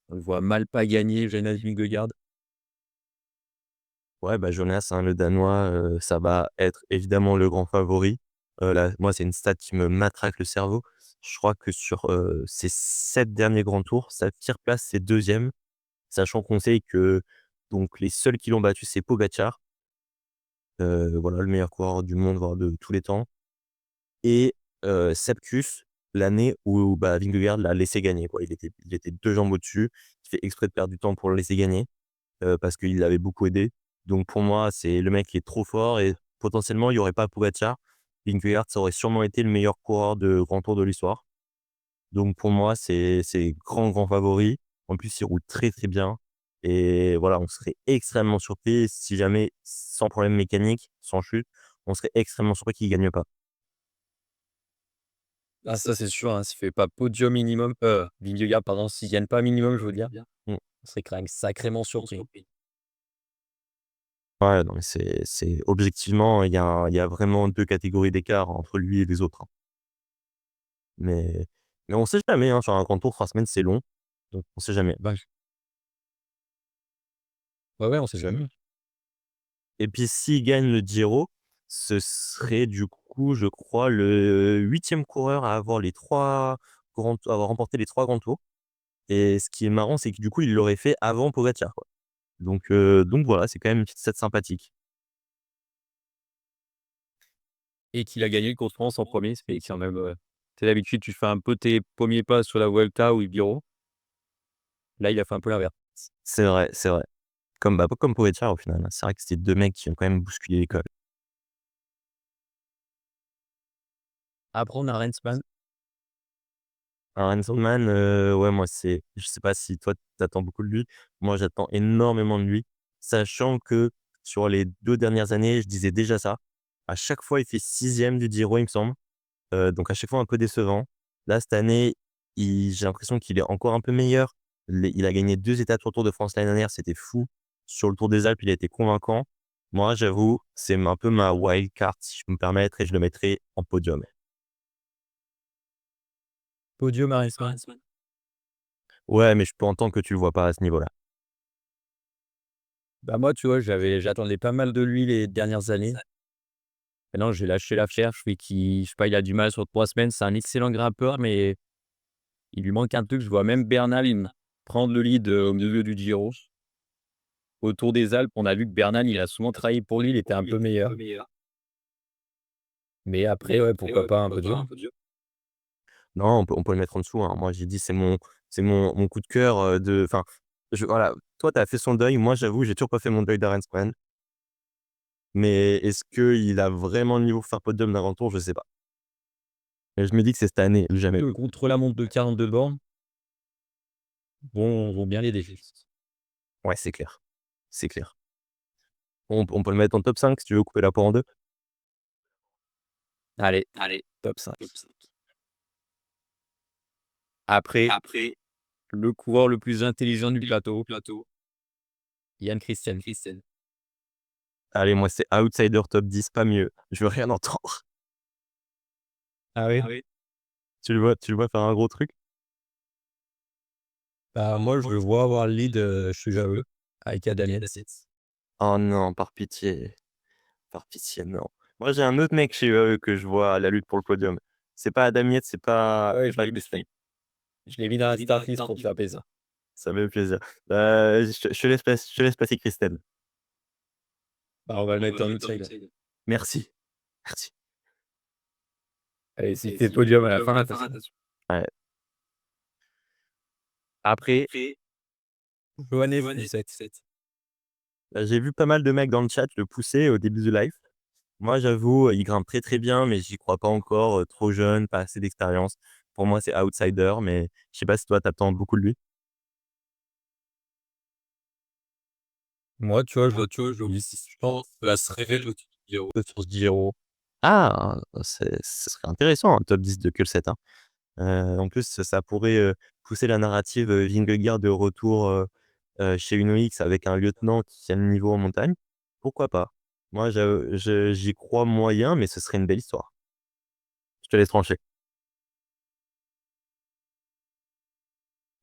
on le voit mal pas gagner, Jonas Vingegaard. Ouais, bah, Jonas, hein, le Danois, ça va être évidemment le grand favori. Là, moi, c'est une stat qui me matraque le cerveau. Je crois que sur, ses 7 derniers grands tours, sa pire place, c'est deuxième, sachant qu'on sait que donc les seuls qui l'ont battu, c'est Pogacar, voilà, le meilleur coureur du monde, voire de tous les temps et Sepp Kuss, l'année où, bah, Vingegaard l'a laissé gagner, quoi. Il était 2 jambes au-dessus. Il fait exprès de perdre du temps pour le laisser gagner. Parce qu'il l'avait beaucoup aidé. Donc pour moi, c'est le mec qui est trop fort et potentiellement, il y aurait pas Pogacar, Vingegaard, ça aurait sûrement été le meilleur coureur de grand tour de l'histoire. Donc pour moi, c'est grand, grand favori. En plus, il roule très, très bien et voilà, on serait extrêmement surpris si jamais, sans problème mécanique, sans chute, on serait extrêmement surpris qu'il gagne pas. Ah ça, c'est sûr, hein, s'il fait pas podium minimum, Vingegaard pardon, s'il gagne pas minimum, je veux dire, Mmh. on serait quand même sacrément surpris. Ouais, non, mais c'est objectivement, il y a vraiment 2 catégories d'écart entre lui et les autres, hein. Mais mais on sait jamais, hein, sur un grand tour, 3 semaines, c'est long, donc on sait jamais. Bah, ouais, ouais, on sait jamais. Et puis s'il gagne le Giro, ce serait du coup, je crois, le 8e coureur à avoir remporté les 3 grands tours. Et ce qui est marrant, c'est que du coup, il l'aurait fait avant Pogacar, quoi. Donc voilà, c'est quand même une petite stat sympathique. Et qu'il a gagné le Tour de France en 1er, c'est quand même, tu sais d'habitude tu fais un peu tes premiers pas sur la Vuelta ou le Giro. Là, il a fait un peu l'inverse. C'est vrai, c'est vrai. Comme Pogacar au final, hein. C'est vrai que c'était 2 mecs qui ont quand même bousculé l'école. Après on a Rensman. Un Hanson Man, ouais, moi, je sais pas si toi, t'attends beaucoup de lui. Moi, j'attends énormément de lui, sachant que sur les 2 dernières années, je disais déjà ça. À chaque fois, il fait 6e du Giro, il me semble, donc à chaque fois un peu décevant. Là, cette année, j'ai l'impression qu'il est encore un peu meilleur. Il a gagné 2 étapes sur le Tour de France l'année dernière, c'était fou. Sur le Tour des Alpes, il a été convaincant. Moi, j'avoue, c'est un peu ma wild card, si je peux me permettre, et je le mettrai en podium. Podium à Rensman. Ouais, mais je peux entendre que tu le vois pas à ce niveau-là. Bah, moi, tu vois, j'attendais pas mal de lui les dernières années. Maintenant, j'ai lâché l'affaire. Je fais qu'il je sais pas, il a du mal sur 3 semaines. C'est un excellent grimpeur, mais il lui manque un truc. Je vois même Bernal, prendre le lead, au milieu du Giro. Au Tour des Alpes, on a vu que Bernal, il a souvent travaillé pour lui, il était un peu meilleur. Mais après, ouais, pourquoi pas un podium? Non, on peut le mettre en dessous, hein. Moi, j'ai dit c'est mon coup de cœur, voilà, toi, tu as fait son deuil. Moi, j'avoue, j'ai toujours pas fait mon deuil d'Aren Spren. Mais est-ce qu'il a vraiment le niveau pour faire podium d'un grand tour? Je sais pas. Mais je me dis que c'est cette année ou jamais. Contre-la-montre de 42 bornes, vont bien l'aider. Ouais, c'est clair, c'est clair. On peut le mettre en top 5 si tu veux couper la poire en 2. Allez, top 5. Après, le coureur le plus intelligent du plateau, Yann Christian. Allez, moi, c'est outsider top 10, pas mieux. Je veux rien entendre. Ah oui? Tu le vois faire un gros truc? Bah, moi, je le vois avoir le lead, je suis jaloux, avec Adam Yates. Oh non, par pitié, non. Moi, j'ai un autre mec chez eux que je vois à la lutte pour le podium. C'est pas Adam Yates, c'est pas Ouais, c'est pas Christen. je l'ai mis dans la start list pour te faire plaisir. Ça me fait plaisir. Je te laisse passer Christelle. Bah, on va le mettre en outside. Merci, merci. Allez, si c'est podium à la fin, attention. Ouais, Après, Johannes Fonseth. j'ai vu pas mal de mecs dans le chat le pousser au début du live. Moi, j'avoue, il grimpe très, très bien, mais j'y crois pas encore, trop jeune, pas assez d'expérience. Pour moi, c'est outsider, mais je sais pas si toi, t'attends beaucoup de lui? Moi, tu vois, je pense la se révèle au Giro. Sur ce Giro. Ah! Ce serait intéressant un top 10 de Kölset, hein. En plus, ça pourrait, pousser la narrative, Vingegaard de retour, chez Uno-X avec un lieutenant qui a le niveau en montagne. Pourquoi pas? Moi, j'y crois moyen, mais ce serait une belle histoire. Je te laisse trancher.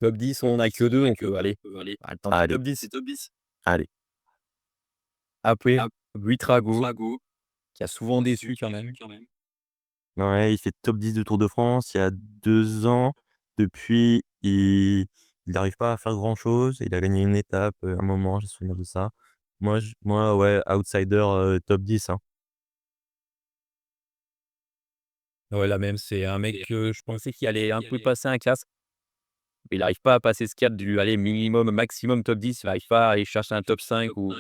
Top 10, on en a que 2, donc allez. Ah, tant pis, Allez, top 10. allez. Après, Buitrago, qui a souvent déçu quand même. Ouais, il fait top 10 du Tour de France il y a 2 ans. Depuis, il n'arrive pas à faire grand-chose. Il a gagné une étape, un moment, j'ai souvenir de ça. Moi, ouais, outsider, top 10, hein. Ouais, la même, c'est un mec que je pensais qu'il allait un peu passer un casque. Mais il n'arrive pas à passer ce cap du aller minimum, maximum top 10. Il n'arrive pas à aller chercher un top 5 ou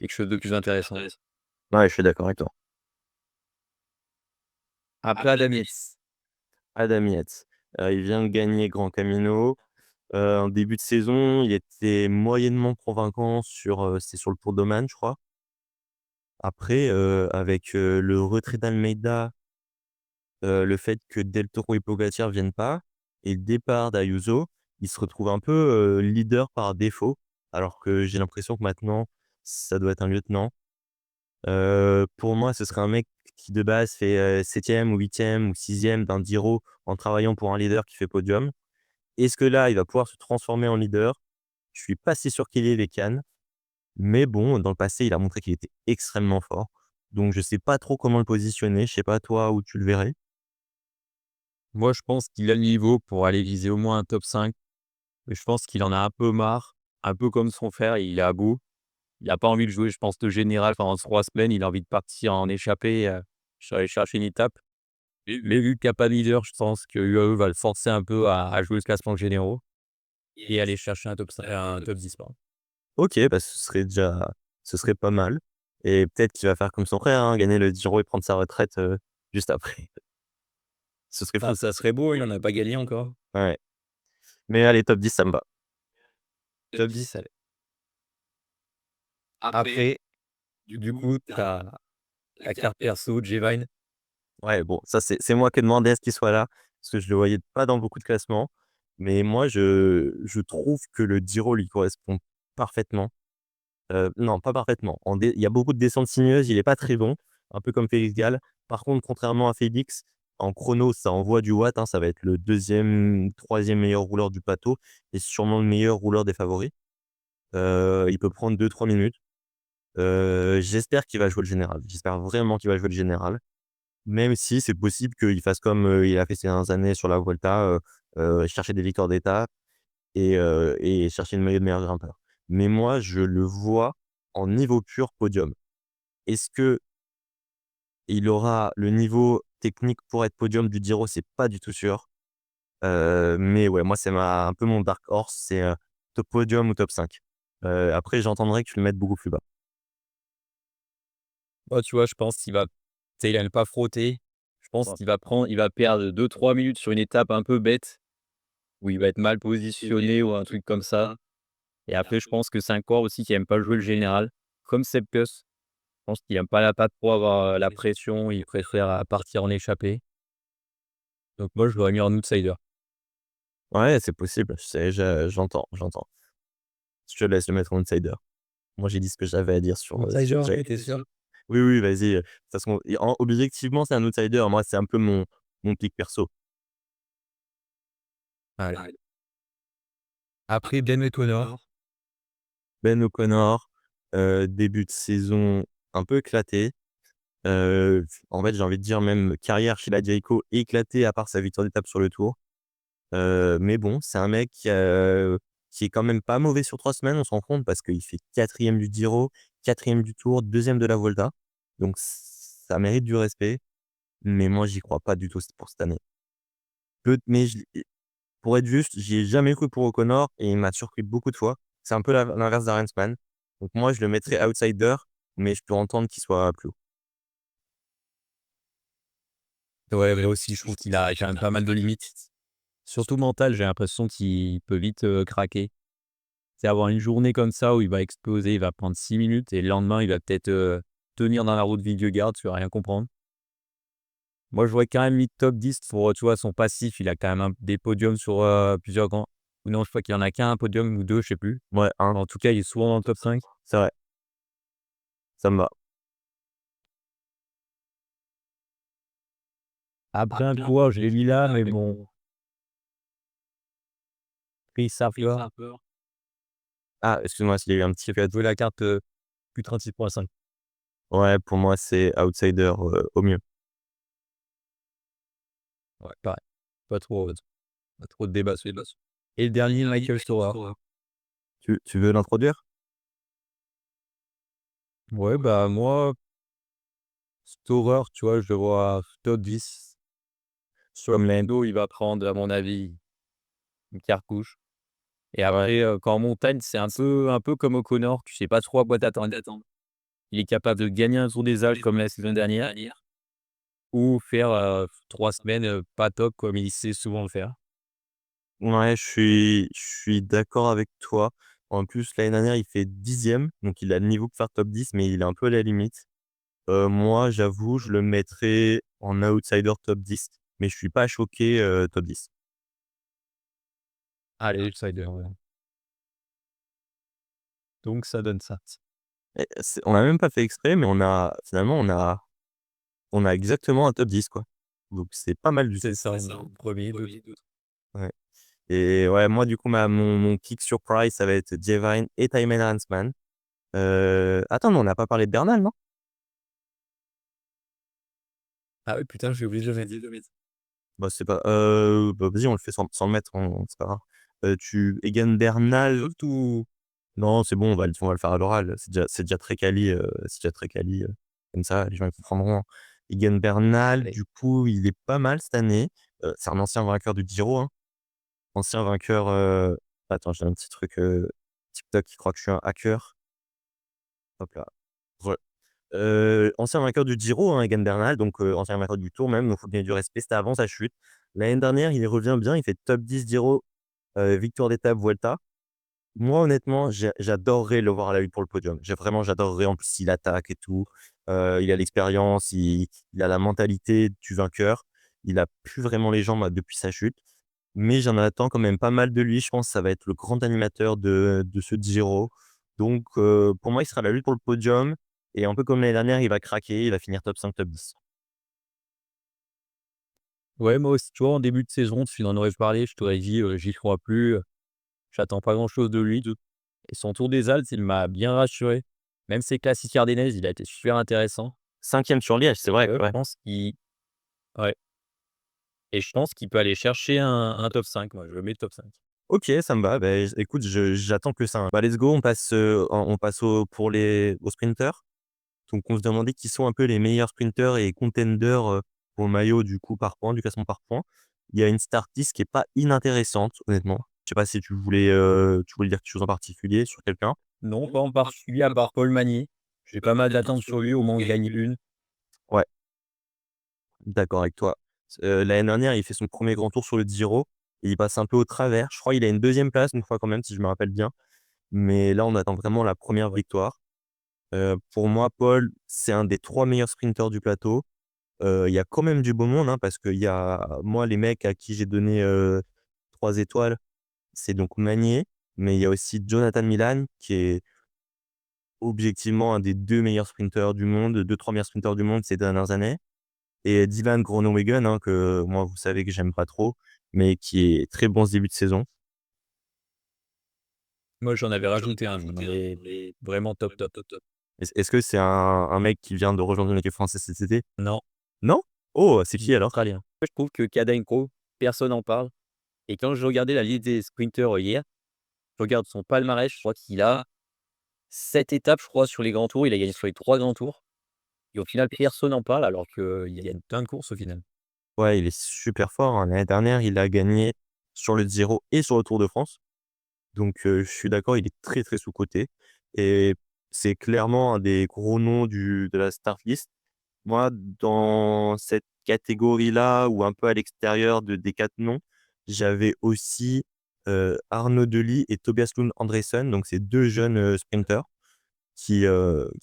quelque chose de plus intéressant. Ouais, je suis d'accord avec toi. Après Adam Yates. Adam Yates, il vient de gagner Grand Camino. En début de saison, il était moyennement convaincant c'était sur le Tour d'Oman, je crois. Après, avec, le retrait d'Almeida le fait que Del Toro et Pogačar viennent pas et le départ d'Ayuso, il se retrouve un peu, leader par défaut, alors que j'ai l'impression que maintenant, ça doit être un lieutenant. Pour moi, ce serait un mec qui de base fait, 7e ou 8e ou 6e d'un Giro en travaillant pour un leader qui fait podium. Est-ce que là, il va pouvoir se transformer en leader? Je suis pas si sûr qu'il ait les cannes, mais bon, dans le passé, il a montré qu'il était extrêmement fort. Donc je sais pas trop comment le positionner. Je sais pas toi où tu le verrais? Moi, je pense qu'il a le niveau pour aller viser au moins un top 5, mais je pense qu'il en a un peu marre, un peu comme son frère, il est à bout. Il a pas envie de jouer, je pense, de général pendant 3 semaines, il a envie de partir en échappée, aller chercher une étape. Mais vu qu'il y a pas de leader, je pense que UAE va le forcer un peu à jouer le classement généraux et aller chercher un top 10 pardon. OK, bah, ce serait pas mal et peut-être qu'il va faire comme son frère, hein, gagner le Giro et prendre sa retraite, juste après. Ce serait Ah, fou. ça serait beau, il en a pas gagné encore. Ouais, mais allez, top 10, ça me va. Top 10, allez. Après, du coup, tu as la carte perso de G-Vine. Ouais, bon, ça, c'est moi qui ai demandé à ce qu'il soit là, parce que je le voyais pas dans beaucoup de classements, mais moi, je trouve que le Giro lui correspond parfaitement. Non, pas parfaitement. Il y a beaucoup de descentes sinueuses, il est pas très bon, un peu comme Félix Gall. Par contre, contrairement à Félix, en chrono, ça envoie du watt, hein, ça va être le deuxième, troisième meilleur rouleur du plateau et sûrement le meilleur rouleur des favoris. Il peut prendre 2-3 minutes. J'espère qu'il va jouer le général. J'espère vraiment qu'il va jouer le général. Même si c'est possible qu'il fasse comme, il a fait ces dernières années sur la Vuelta, chercher des victoires d'étape et chercher le maillot de meilleur grimpeur. Mais moi, je le vois en niveau pur podium. Est-ce qu'il aura le niveau technique pour être podium du Giro? C'est pas du tout sûr. Mais ouais, moi, c'est un peu mon dark horse, c'est, top podium ou top 5. Après, j'entendrais que tu le mettes beaucoup plus bas. Moi, tu vois, je pense qu'il va tu sais, il aime pas frotter. Je pense qu'il va perdre 2-3 minutes sur une étape un peu bête, où il va être mal positionné ou un truc comme ça. Et après, je pense que c'est un coureur aussi qui aime pas jouer le général, comme Sepp Kuss. Je pense qu'il aime pas trop avoir, la pression, il préfère, partir en échappée. Donc moi, je l'aurais mis en outsider. Ouais, c'est possible, j'entends. Je te laisse le mettre en outsider. Moi, j'ai dit ce que j'avais à dire sur Outsider, Jay. tu es sûr? Oui, oui, vas-y, de toute façon, objectivement, c'est un outsider. Moi, c'est un peu mon pic perso. Allez. Après Ben O'Connor. Ben O'Connor, début de saison un peu éclaté. En fait, j'ai envie de dire même carrière chez la Jayco éclatée à part sa victoire d'étape sur le Tour. Mais bon, c'est un mec, qui est quand même pas mauvais sur 3 semaines, on se rend compte parce qu'il fait 4e du Giro, 4e du Tour, 2e de la Volta. Donc ça mérite du respect, mais moi, j'y crois pas du tout pour cette année. Mais pour être juste, j'y ai jamais cru pour O'Connor et il m'a surpris beaucoup de fois. C'est un peu l'inverse d'Arensman. Donc moi, je le mettrais outsider, mais je peux entendre qu'il soit plus haut. Ouais, mais aussi, je trouve qu'il a quand même pas mal de limites. Surtout mental, j'ai l'impression qu'il peut vite, craquer. C'est avoir une journée comme ça où il va exploser, il va prendre 6 minutes et le lendemain, il va peut-être, tenir dans la roue de Vingegaard, tu vas rien comprendre. Moi, je vois quand même mis top 10 pour, tu vois, son passif. Il a quand même des podiums sur, plusieurs grands ou non, je crois qu'il y en a qu'un podium ou 2, je sais plus. Ouais, Mais 1, en tout cas, il est souvent dans le top 5. c'est vrai, ça me va. Après un coureur, je l'ai mis là, mais bon, Chris Harper, Ah, excuse-moi s'il y a eu un petit qui a joué la carte, plus 36,5. ouais, pour moi, c'est outsider, au mieux. Ouais, pareil. Pas trop de débat sur les bases. Et le dernier, Michael Storer. Tu veux l'introduire? Ouais, bah, moi, Storer, tu vois, je le vois top 10. Sur l'Endo, il va prendre, à mon avis, une cartouche. Et Ouais. après, quand en montagne, c'est un peu comme O'Connor, tu sais pas trop à quoi t'attendre. Il est capable de gagner un Tour des Alpes comme la saison dernière ou faire, 3 semaines, pas top comme il sait souvent le faire. Ouais, je suis d'accord avec toi. En plus, l'année dernière, il fait 10e, donc il a le niveau pour faire top 10, mais il est un peu à la limite. Moi, j'avoue, je le mettrais en outsider top 10, mais je suis pas choqué, top 10. Allez, outsider, ouais. Donc ça donne ça. Et c'est on a même pas fait exprès, mais on a exactement un top 10 quoi. Donc c'est pas mal du C'est tout. ça, mon 1er doute. Ouais et ouais, moi, du coup, mon kick surprise, ça va être Divine et Time Enhancement. Attends, mais on n'a pas parlé de Bernal, non? Ah oui, putain, j'ai oublié de le mettre. Bah, c'est pas bah, vas-y, on le fait sans le mettre, c'est pas grave. Tu Egan Bernal ou non, c'est bon, on va le faire à l'oral. C'est déjà très quali, comme ça, les gens ils comprendront, hein. Egan Bernal, Allez. du coup, il est pas mal cette année. C'est un ancien vainqueur du Giro, hein. Ancien vainqueur, attends, j'ai un petit truc, TikTok qui croit que je suis un hacker. Hop là. Ouais. Ancien vainqueur du Giro, hein, Egan Bernal, donc ancien vainqueur du Tour même, donc faut donner du respect, c'était avant sa chute. L'année dernière, il revient bien, il fait top 10 Giro, victoire d'étape Vuelta. Moi, honnêtement, j'adorerais le voir à la lutte pour le podium. J'adorerais. En plus, il attaque et tout. Il a l'expérience, il a la mentalité du vainqueur. Il a plus vraiment les jambes, depuis sa chute. Mais j'en attends quand même pas mal de lui. Je pense que ça va être le grand animateur de ce Giro. Donc, pour moi, il sera à la lutte pour le podium. Et un peu comme l'année dernière, il va craquer. Il va finir top 5, top 10. Ouais, moi aussi, tu vois, en début de saison, tu en aurais parlé, je t'aurais dit, j'y crois plus, j'attends pas grand-chose de lui. Et son Tour des Alpes, il m'a bien rassuré. Même ses classiques ardennaises, il a été super intéressant. 5e sur Liège, c'est vrai, Je ouais. pense qu'il ouais et je pense qu'il peut aller chercher un top 5. Moi, je le mets top 5. OK, ça me va. Beh, écoute, j'attends que ça, hein. Bah, let's go, on passe aux sprinters. Donc on se demandait qui sont un peu les meilleurs sprinters et contenders, pour le maillot du coup par points, du classement par points. Il y a une start list qui est pas inintéressante honnêtement. Je sais pas si tu voulais dire quelque chose en particulier sur quelqu'un? Non, pas en particulier à part Paul Magny. J'ai pas mal d'attentes sur lui, au moins il gagne une. Ouais, d'accord avec toi. L'année dernière, il fait son premier grand tour sur le Giro et il passe un peu au travers. Je crois il a une deuxième place une fois quand même si je me rappelle bien. Mais là, on attend vraiment la première victoire. Pour moi, Paul, c'est un des 3 meilleurs sprinters du plateau. Il y a quand même du beau monde, hein, parce qu'il y a moi, les mecs à qui j'ai donné, 3 étoiles, c'est donc Magnier, mais il y a aussi Jonathan Milan qui est objectivement un des 2 meilleurs sprinters du monde, 2-3 meilleurs sprinters du monde ces dernières années et Dylan Groenewegen, hein, que moi, vous savez que j'aime pas trop, mais qui est très bon ce début de saison. Moi, j'en avais rajouté un, mais vraiment top, top. Est-ce que c'est un mec qui vient de rejoindre une équipe française cet été? Non, Non? Oh, c'est il qui est alors? australien. Je trouve que Cadenco, personne n'en parle et quand je regardais la liste des sprinters, hier, je regarde son palmarès, je crois qu'il a 7 étapes, je crois, sur les grands tours. Il a gagné sur les 3 grands tours et au final, personne n'en parle alors qu'il gagne plein de courses au final. Ouais, il est super fort, hein. L'année dernière, il a gagné sur le Giro et sur le Tour de France. Donc, je suis d'accord, il est très, très sous-coté et c'est clairement un des gros noms de la start list. Moi, dans cette catégorie-là ou un peu à l'extérieur des 4 noms, j'avais aussi, Arnaud Delis et Tobias Lund Andresen, donc c'est 2 jeunes, sprinters qui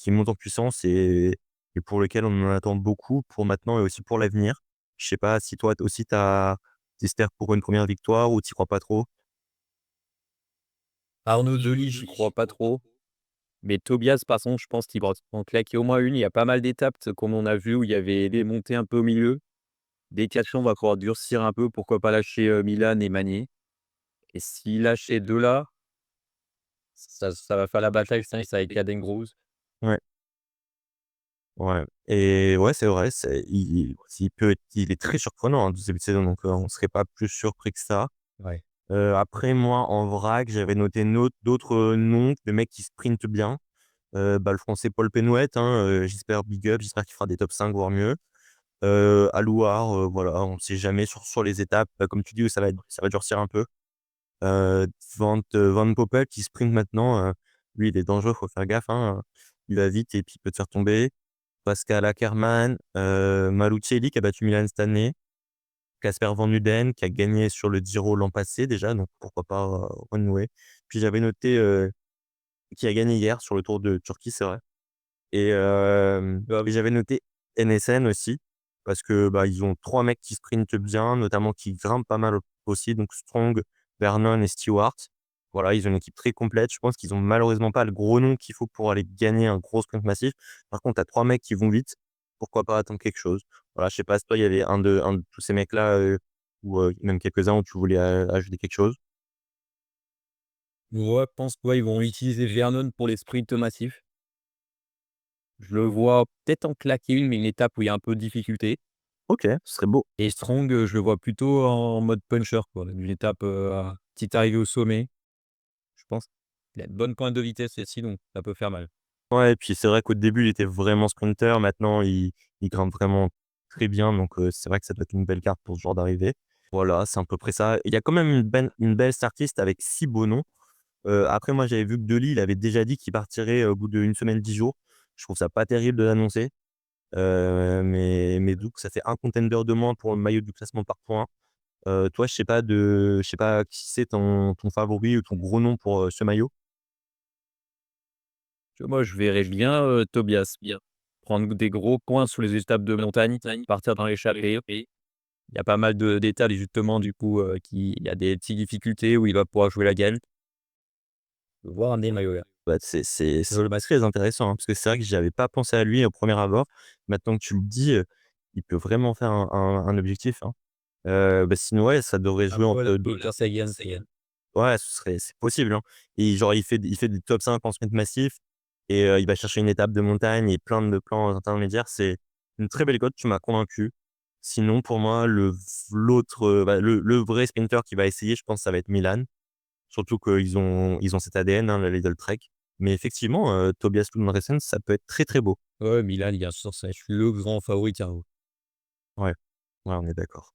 montent en puissance et pour lesquels on en attend beaucoup pour maintenant et aussi pour l'avenir. Je sais pas si toi aussi tu espères pour une première victoire ou tu y crois pas trop? Arnaud Delis, j'y crois pas trop, mais Tobias, par contre, je pense qu'il va en claquer au moins une. Il y a pas mal d'étapes, comme on a vu, où il y avait des montées un peu au milieu. Décathlon va pouvoir durcir un peu, pourquoi pas lâcher, Milan et Magny et s'il lâche ces 2 là, ça va faire la bataille, je pense, avec Caden Groves. Ouais, ouais et ouais, c'est vrai, il est très surprenant, hein, de ce début de saison, donc on serait pas plus surpris que ça. Ouais. Après moi, en vrac, j'avais noté d'autres, noms de mecs qui sprintent bien. Bah, le français Paul Penouette, hein, j'espère big up, j'espère qu'il fera des top 5 voire mieux. Alouard, voilà, on sait jamais sur les étapes, comme tu dis, où ça va durcir un peu. Van Poppel qui sprint maintenant, lui, il est dangereux, faut faire gaffe, hein, il va vite et puis il peut te faire tomber. Pascal Ackermann, Malucelli qui a battu Milan cette année, Casper Van Uden qui a gagné sur le Giro l'an passé déjà, donc pourquoi pas, renouer. Puis j'avais noté, qui a gagné hier sur le Tour de Turquie, c'est vrai. Et j'avais noté NSN aussi parce que, bah, ils ont 3 mecs qui sprintent bien, notamment qui grimpent pas mal aussi, donc Strong, Vernon et Stewart. Voilà, ils ont une équipe très complète. Je pense qu'ils ont malheureusement pas le gros nom qu'il faut pour aller gagner un gros sprint massif. Par contre, tu as 3 mecs qui vont vite, pourquoi pas attendre quelque chose? Voilà, je sais pas si toi, il y avait un de tous ces mecs-là, ou même quelques-uns où tu voulais ajouter quelque chose? Ouais, je pense que, ouais, ils vont utiliser Vernon pour les sprints massifs. Je le vois peut-être en claquer une, mais une étape où il y a un peu de difficulté. OK, ce serait beau. Et Strong, je le vois plutôt en mode puncher, quoi. Une étape, à petite arrivée au sommet, je pense. Il a une bonne pointe de vitesse aussi, donc ça peut faire mal. Ouais, et puis c'est vrai qu'au début, il était vraiment sprinter. Maintenant, il grimpe vraiment très bien, donc c'est vrai que ça doit être une belle carte pour ce genre d'arrivée. Voilà, c'est à peu près ça. Il y a quand même une belle start list avec 6 beaux noms. Après moi, j'avais vu que Dely, il avait déjà dit qu'il partirait au bout d'1 semaine, 10 jours. Je trouve ça pas terrible de l'annoncer, mais donc ça fait un contender de moins pour le maillot du classement par points. Toi, je sais pas qui c'est ton favori ou ton gros nom pour, ce maillot? Tu vois, moi, je verrais bien, Tobias bien prendre des gros points sur les étapes de montagne, partir dans l'échappée. Il y a pas mal d'étapes justement du coup, qui il y a des petites difficultés où il va pouvoir jouer la gagne. Voir amener le maillot vert. Bah, c'est très intéressant, hein, parce que c'est vrai que j'avais pas pensé à lui au premier abord. Maintenant que tu le dis, il peut vraiment faire un objectif, hein. Bah, sinon, ouais, ça devrait Ah jouer entre voilà, 2. Peter Sagan, Sagan. Ouais, c'est possible, hein, et genre il fait des top 5 en sprint massif et il va chercher une étape de montagne et plein de plans intermédiaires. C'est une très belle cote, tu m'as convaincu. Sinon pour moi l'autre, bah, le vrai sprinter qui va essayer, je pense, ça va être Milan. Surtout qu'ils ont cet ADN, hein, la Lidl Trek. Mais effectivement, Tobias Lundgren, ça peut être très, très beau. Ouais, Milan, bien sûr, c'est le grand favori Carlo. Ouais, ouais, on est d'accord.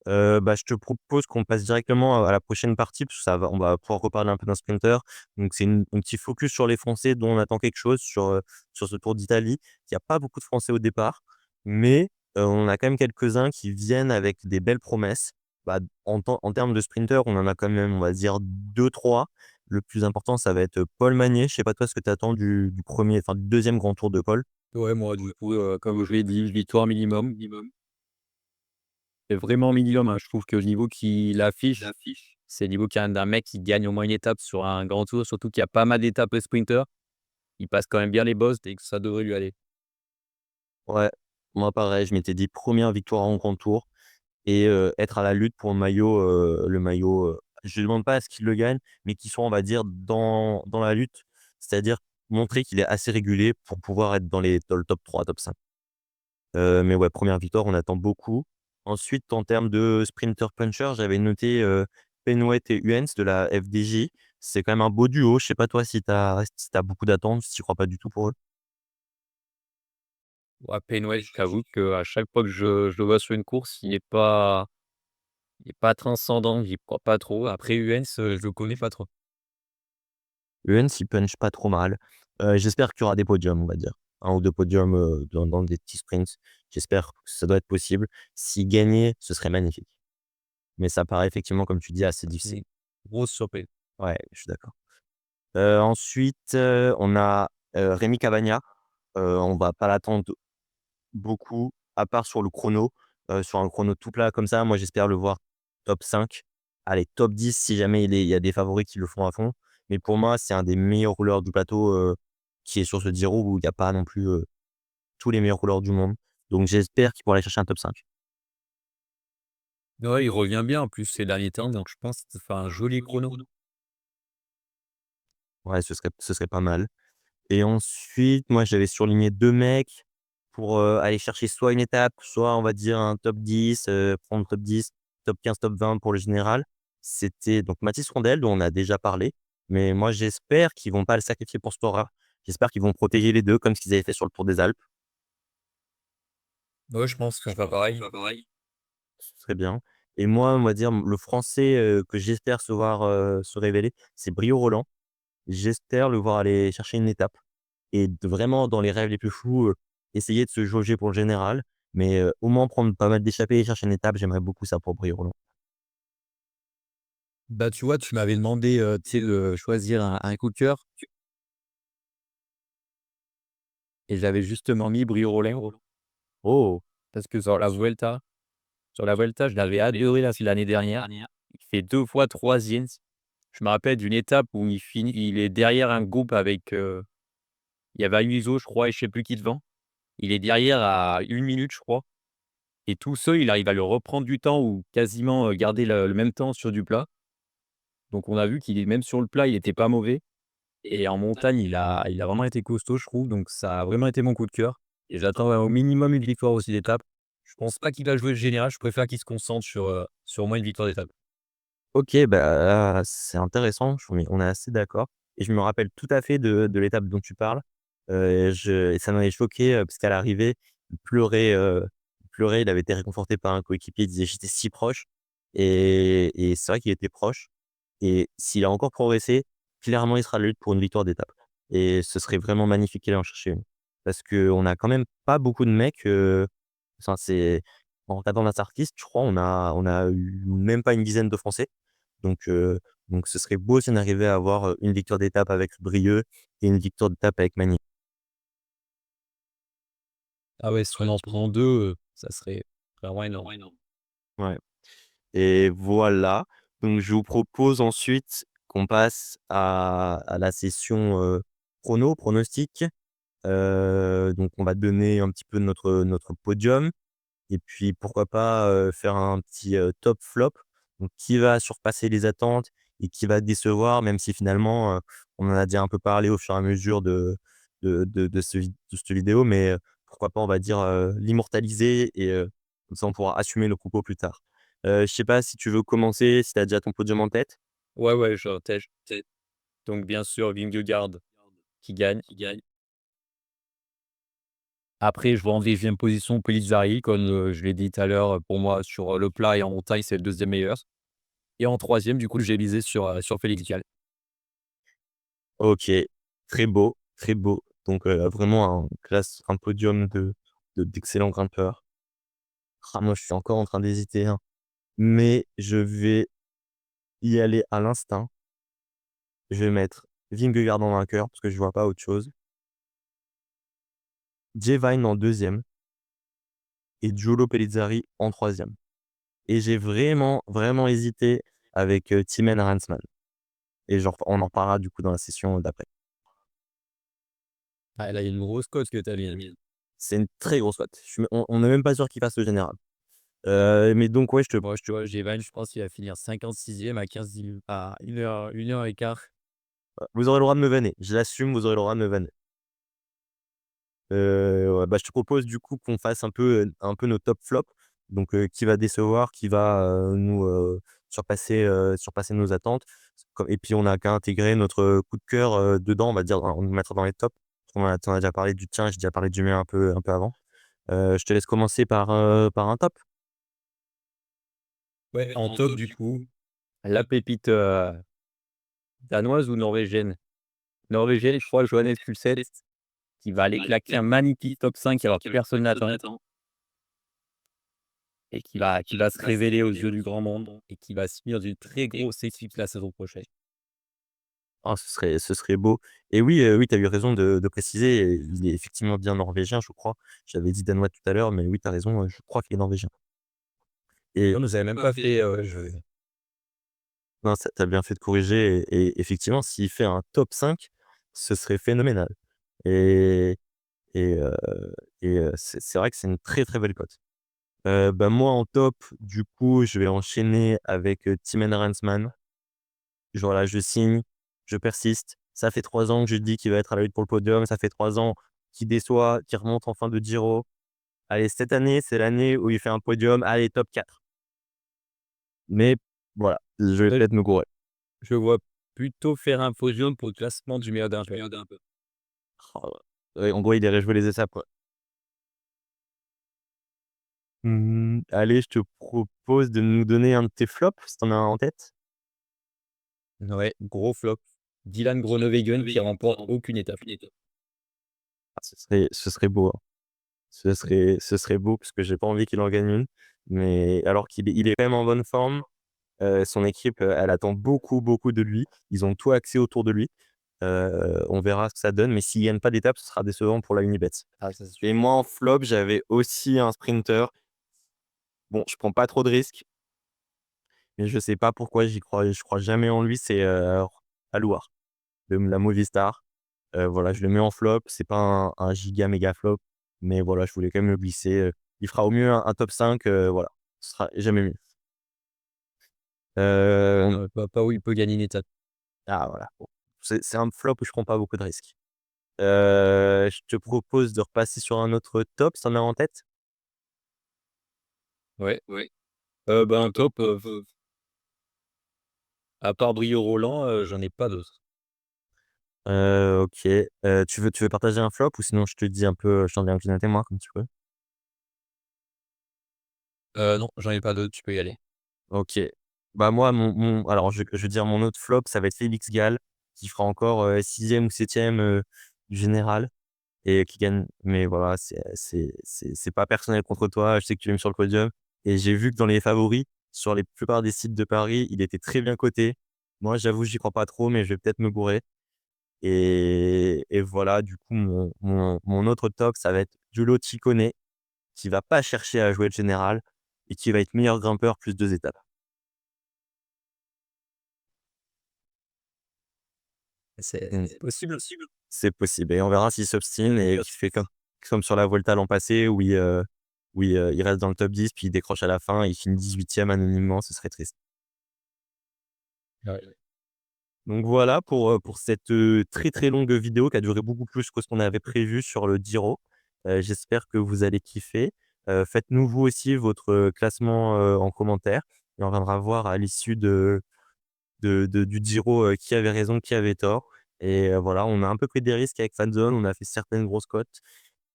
Bah, je te propose qu'on passe directement à la prochaine partie, parce que on va pouvoir reparler un peu d'un sprinter. Donc c'est un petit focus sur les Français dont on attend quelque chose sur ce Tour d'Italie. Il y a pas beaucoup de Français au départ, mais on a quand même quelques-uns qui viennent avec des belles promesses. Bah, en termes de sprinter, on en a quand même, on va dire deux trois. Le plus important, ça va être Paul Magnier. Je sais pas toi ce que tu attends du 1er, enfin du deuxième grand tour de Paul? Ouais, moi, du coup, comme je l'ai dit, victoire minimum. C'est vraiment minimum, hein. Je trouve que le niveau qu'il affiche, c'est le niveau d'un mec qui gagne au moins une étape sur un grand tour, surtout qu'il y a pas mal d'étapes sprinter. Il passe quand même bien les bosses et que ça devrait lui aller. Ouais, moi pareil, je m'étais dit première victoire en grand tour. Et être à la lutte pour le maillot, je ne demande pas à ce qu'il le gagne, mais qu'il soit, on va dire, dans la lutte. C'est-à-dire montrer qu'il est assez régulier pour pouvoir être dans le top 3, top 5. Mais ouais, première victoire, on attend beaucoup. Ensuite, en termes de sprinter puncher, j'avais noté, Penwet et Uens de la FDJ. C'est quand même un beau duo. Je sais pas toi si tu as beaucoup d'attentes, si tu crois pas du tout pour eux? Ouais, Penwell, je t'avoue qu'à chaque fois que je le vois sur une course, il est pas transcendant, j'y crois pas trop. Après Uens, je le connais pas trop. Uens, il punch pas trop mal. J'espère qu'il y aura des podiums, on va dire. Un ou 2 podiums, dans des petits sprints. J'espère que ça doit être possible. S'il gagnait, ce serait magnifique. Mais ça paraît effectivement, comme tu dis, assez difficile. Mmh. Grosse surprise. Ouais, je suis d'accord. Ensuite, on a, Rémi Cavagna. On va pas l'attendre beaucoup, à part sur le chrono. Sur un chrono tout plat comme ça, moi j'espère le voir top 5. Allez, top 10 si jamais il y a des favoris qui le font à fond. Mais pour moi, c'est un des meilleurs rouleurs du plateau, qui est sur ce Giro où il y a pas non plus, tous les meilleurs rouleurs du monde. Donc j'espère qu'il pourra aller chercher un top 5. Ouais, il revient bien en plus ces derniers temps, donc je pense que ça fait un joli chrono. Ouais, ce serait pas mal. Et ensuite, moi j'avais surligné 2 mecs pour, aller chercher soit une étape, soit on va dire un top 10, prendre top 10, top 15, top 20 pour le général. C'était donc Mathis Rondel dont on a déjà parlé, mais moi j'espère qu'ils vont pas le sacrifier pour ce Tour-là. J'espère qu'ils vont protéger les 2 comme ce qu'ils avaient fait sur le Tour des Alpes, Ouais, je pense que ça va pareil. ce serait bien. Et moi, on va dire le Français, que j'espère se voir, se révéler, c'est Brio Roland. J'espère le voir aller chercher une étape. Et de vraiment dans les rêves les plus fous, essayer de se jauger pour le général, mais au moins prendre pas mal d'échappées et chercher une étape, j'aimerais beaucoup ça pour Brio Roland. Bah, tu vois, tu m'avais demandé, tu sais, de choisir un coup de cœur. et j'avais justement mis Briolero Oh! parce que sur la Vuelta, je l'avais adoré l'année dernière. Il fait 2 fois 3e. Je me rappelle d'une étape où il est derrière un groupe avec, il y avait Ayuso, je crois et je sais plus qui devant. Il est derrière à 1 minute, je crois et tout seul, il arrive à le reprendre du temps ou quasiment, garder le même temps sur du plat. Donc on a vu qu'il est même sur le plat, il était pas mauvais et en montagne, il a vraiment été costaud, je trouve, donc ça a vraiment été mon coup de cœur et j'attends, au minimum une victoire aussi d'étape. Je pense pas qu'il va jouer le général, je préfère qu'il se concentre sur au moins une victoire d'étape. OK, bah, c'est intéressant, on est assez d'accord et je me rappelle tout à fait de l'étape dont tu parles. Et ça m'avait choqué, parce qu'à l'arrivée, il pleurait, il avait été réconforté par un coéquipier, il disait: «J'étais si proche» et c'est vrai qu'il était proche et s'il a encore progressé, clairement, il sera à la lutte pour une victoire d'étape et ce serait vraiment magnifique qu'il aille en chercher une. Parce qu'on a quand même pas beaucoup de mecs, enfin, en regardant la start je crois, on a eu même pas une dizaine de Français. Donc heu, donc ce serait beau si on arrivait à avoir, une victoire d'étape avec Brieux et une victoire d'étape avec Magny. Ah ouais, si on en prend 2, ça serait vraiment énorme. Ouais et voilà, donc je vous propose ensuite qu'on passe à la session, pronostic. Donc on va donner un petit peu notre podium et puis pourquoi pas, faire un petit, top flop. Donc qui va surpasser les attentes et qui va décevoir, même si finalement, on en a déjà un peu parlé au fur et à mesure de cette vidéo, mais, pourquoi pas, on va dire, l'immortaliser et comme ça on pourra assumer nos propos plus tard. Je sais pas si tu veux commencer, si tu as déjà ton podium en tête? Ouais, ouais, donc bien sûr Vingegaard qui gagne. Après, je vois en 2e position Pellizzari comme, je l'ai dit tout à l'heure, pour moi sur, le plat et en montagne, c'est le 2e meilleur et en 3e du coup, j'ai misé sur Félix Gall. OK, très beau, très beau. Donc, vraiment un podium d'excellents grimpeurs. Ah moi, je suis encore en train d'hésiter, hein, mais je vais y aller à l'instinct. Je vais mettre Vingegaard en vainqueur parce que je vois pas autre chose. Jay Vine en deuxième et Giulio Pellizzari en troisième. Et j'ai vraiment, vraiment hésité avec, Thymen Arensman et genre on en parlera du coup dans la session d'après. Ah là, il y a une grosse cote que tu as mis. C'est une très grosse cote. Je suis on est même pas sûr qu'il fasse le général. Mais donc ouais, Moi, tu vois, G-Vine, je pense qu'il va finir 56e à 15 à 1 heure et quart. vous aurez le droit de me vanner. Je l'assume, vous aurez le droit de me vanner. Ouais, bah, je te propose du coup qu'on fasse un peu nos top flops. Donc, qui va décevoir, qui va, nous, surpasser nos attentes. Et puis on a qu'à intégrer notre, coup de cœur, dedans, on va dire, on le mettra dans les tops. Tu en as déjà parlé du tien, j'ai déjà parlé du mien un peu avant. Je te laisse commencer par un top. Ouais, en top du coup, la pépite, danoise ou norvégienne? Norvégienne, je crois Johannes Fuglseth qui va aller claquer un magnifique top 5 alors que personne n'attend et qui va se révéler aux yeux du grand monde et qui va finir d'une très grosse équipe la saison prochaine. Ah, ce serait beau et oui, oui, tu as eu raison de préciser, il est effectivement bien norvégien, je crois. J'avais dit danois tout à l'heure, mais oui, tu as raison, je crois qu'il est norvégien et On nous avait même pas fait, je non, ça tu bien fait de corriger et effectivement, s'il fait un top 5, ce serait phénoménal et et heu c'est vrai que c'est une très, très belle cote. Bah, moi en top, du coup, je vais enchaîner avec, Thymen Arensman. Genre là, je signe, je persiste. Ça fait 3 ans que je dis qu'il va être à la lutte pour le podium. Ça fait 3 ans qu'il déçoit, qu'il remonte en fin de Giro. Allez, cette année, c'est l'année où il fait un podium. Allez, top 4. Mais voilà, je vais ouais, peut-être me gourer. je vois plutôt faire un podium pour le classement du meilleur grimpeur. Oh, ouais, en gros, il irait jouer les essais, quoi. Allez, je te propose de nous donner un de tes flops, si tu en as un en tête. Ouais, gros flop. Dylan Groenewegen qui remporte aucune étape. Ah, ce serait beau, hein. Ce serait beau parce que j'ai pas envie qu'il en gagne une. Mais alors qu'il est quand même en bonne forme, son équipe, elle attend beaucoup, beaucoup de lui. Ils ont tout axé autour de lui. On verra ce que ça donne, mais s'ils gagnent pas d'étape, ce sera décevant pour la Unibet. Ah ça c'est sûr. Et moi, en flop, j'avais aussi un sprinter. Bon, je prends pas trop de risques, mais je sais pas pourquoi je crois jamais en lui, c'est, Alouar, de la Movistar. Voilà, je le mets en flop, c'est pas un giga méga flop, mais voilà, je voulais quand même le glisser, il fera au mieux un top 5, voilà, ce sera jamais mieux. Hem, Pas où il peut gagner une étape. voilà, bon, c'est un flop où je prends pas beaucoup de risques. Je te propose de repasser sur un autre top, si tu en as en tête? Ouais, ouais. Ben top, à part Brio Roland, j'en ai pas d'autres. OK, tu veux partager un flop ou sinon je te dis un peu, je t'en dis un petit témoin comme tu veux? Non, j'en ai pas d'autres, tu peux y aller. OK. Bah, moi, alors je vais dire mon autre flop, ça va être Félix Gall, qui fera encore, 6e ou 7e, du général et qui gagne. Mais voilà, c'est pas personnel contre toi, je sais que tu l'aimes sur le podium et j'ai vu que dans les favoris, sur les plupart des sites de paris, il était très bien coté. Moi, j'avoue, j'y crois pas trop, mais je vais peut-être me gourer et voilà, du coup, mon autre top, ça va être Giulio Ciccone, qui va pas chercher à jouer le général et qui va être meilleur grimpeur plus 2 étapes. Mmh. C'est possible aussi. C'est possible et on verra s'il s'obstine et qu'il fait comme sur la Volta l'an passé il reste dans le top 10 puis il décroche à la fin, il finit 18e anonymement, ce serait triste. Ouais. Donc voilà pour cette, très, très longue vidéo qui a duré beaucoup plus que ce qu'on avait prévu sur le Giro. J'espère que vous allez kiffer. Faites-nous vous aussi votre, classement, en commentaire et on viendra voir à l'issue du Giro, qui avait raison, qui avait tort et voilà, on a un peu pris des risques avec Fanzone, on a fait certaines grosses cotes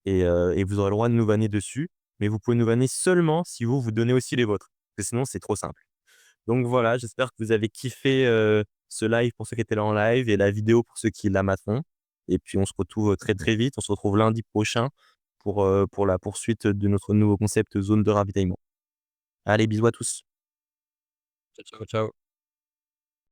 et vous aurez le droit de nous vanner dessus, mais vous pouvez nous vanner seulement si vous donnez aussi les vôtres, parce que sinon c'est trop simple. Donc voilà, j'espère que vous avez kiffé, ce live pour ceux qui étaient là en live et la vidéo pour ceux qui la materont et puis on se retrouve, très, très vite. On se retrouve lundi prochain pour la poursuite de notre nouveau concept zone de ravitaillement. Allez, bisous à tous. Ciao, ciao.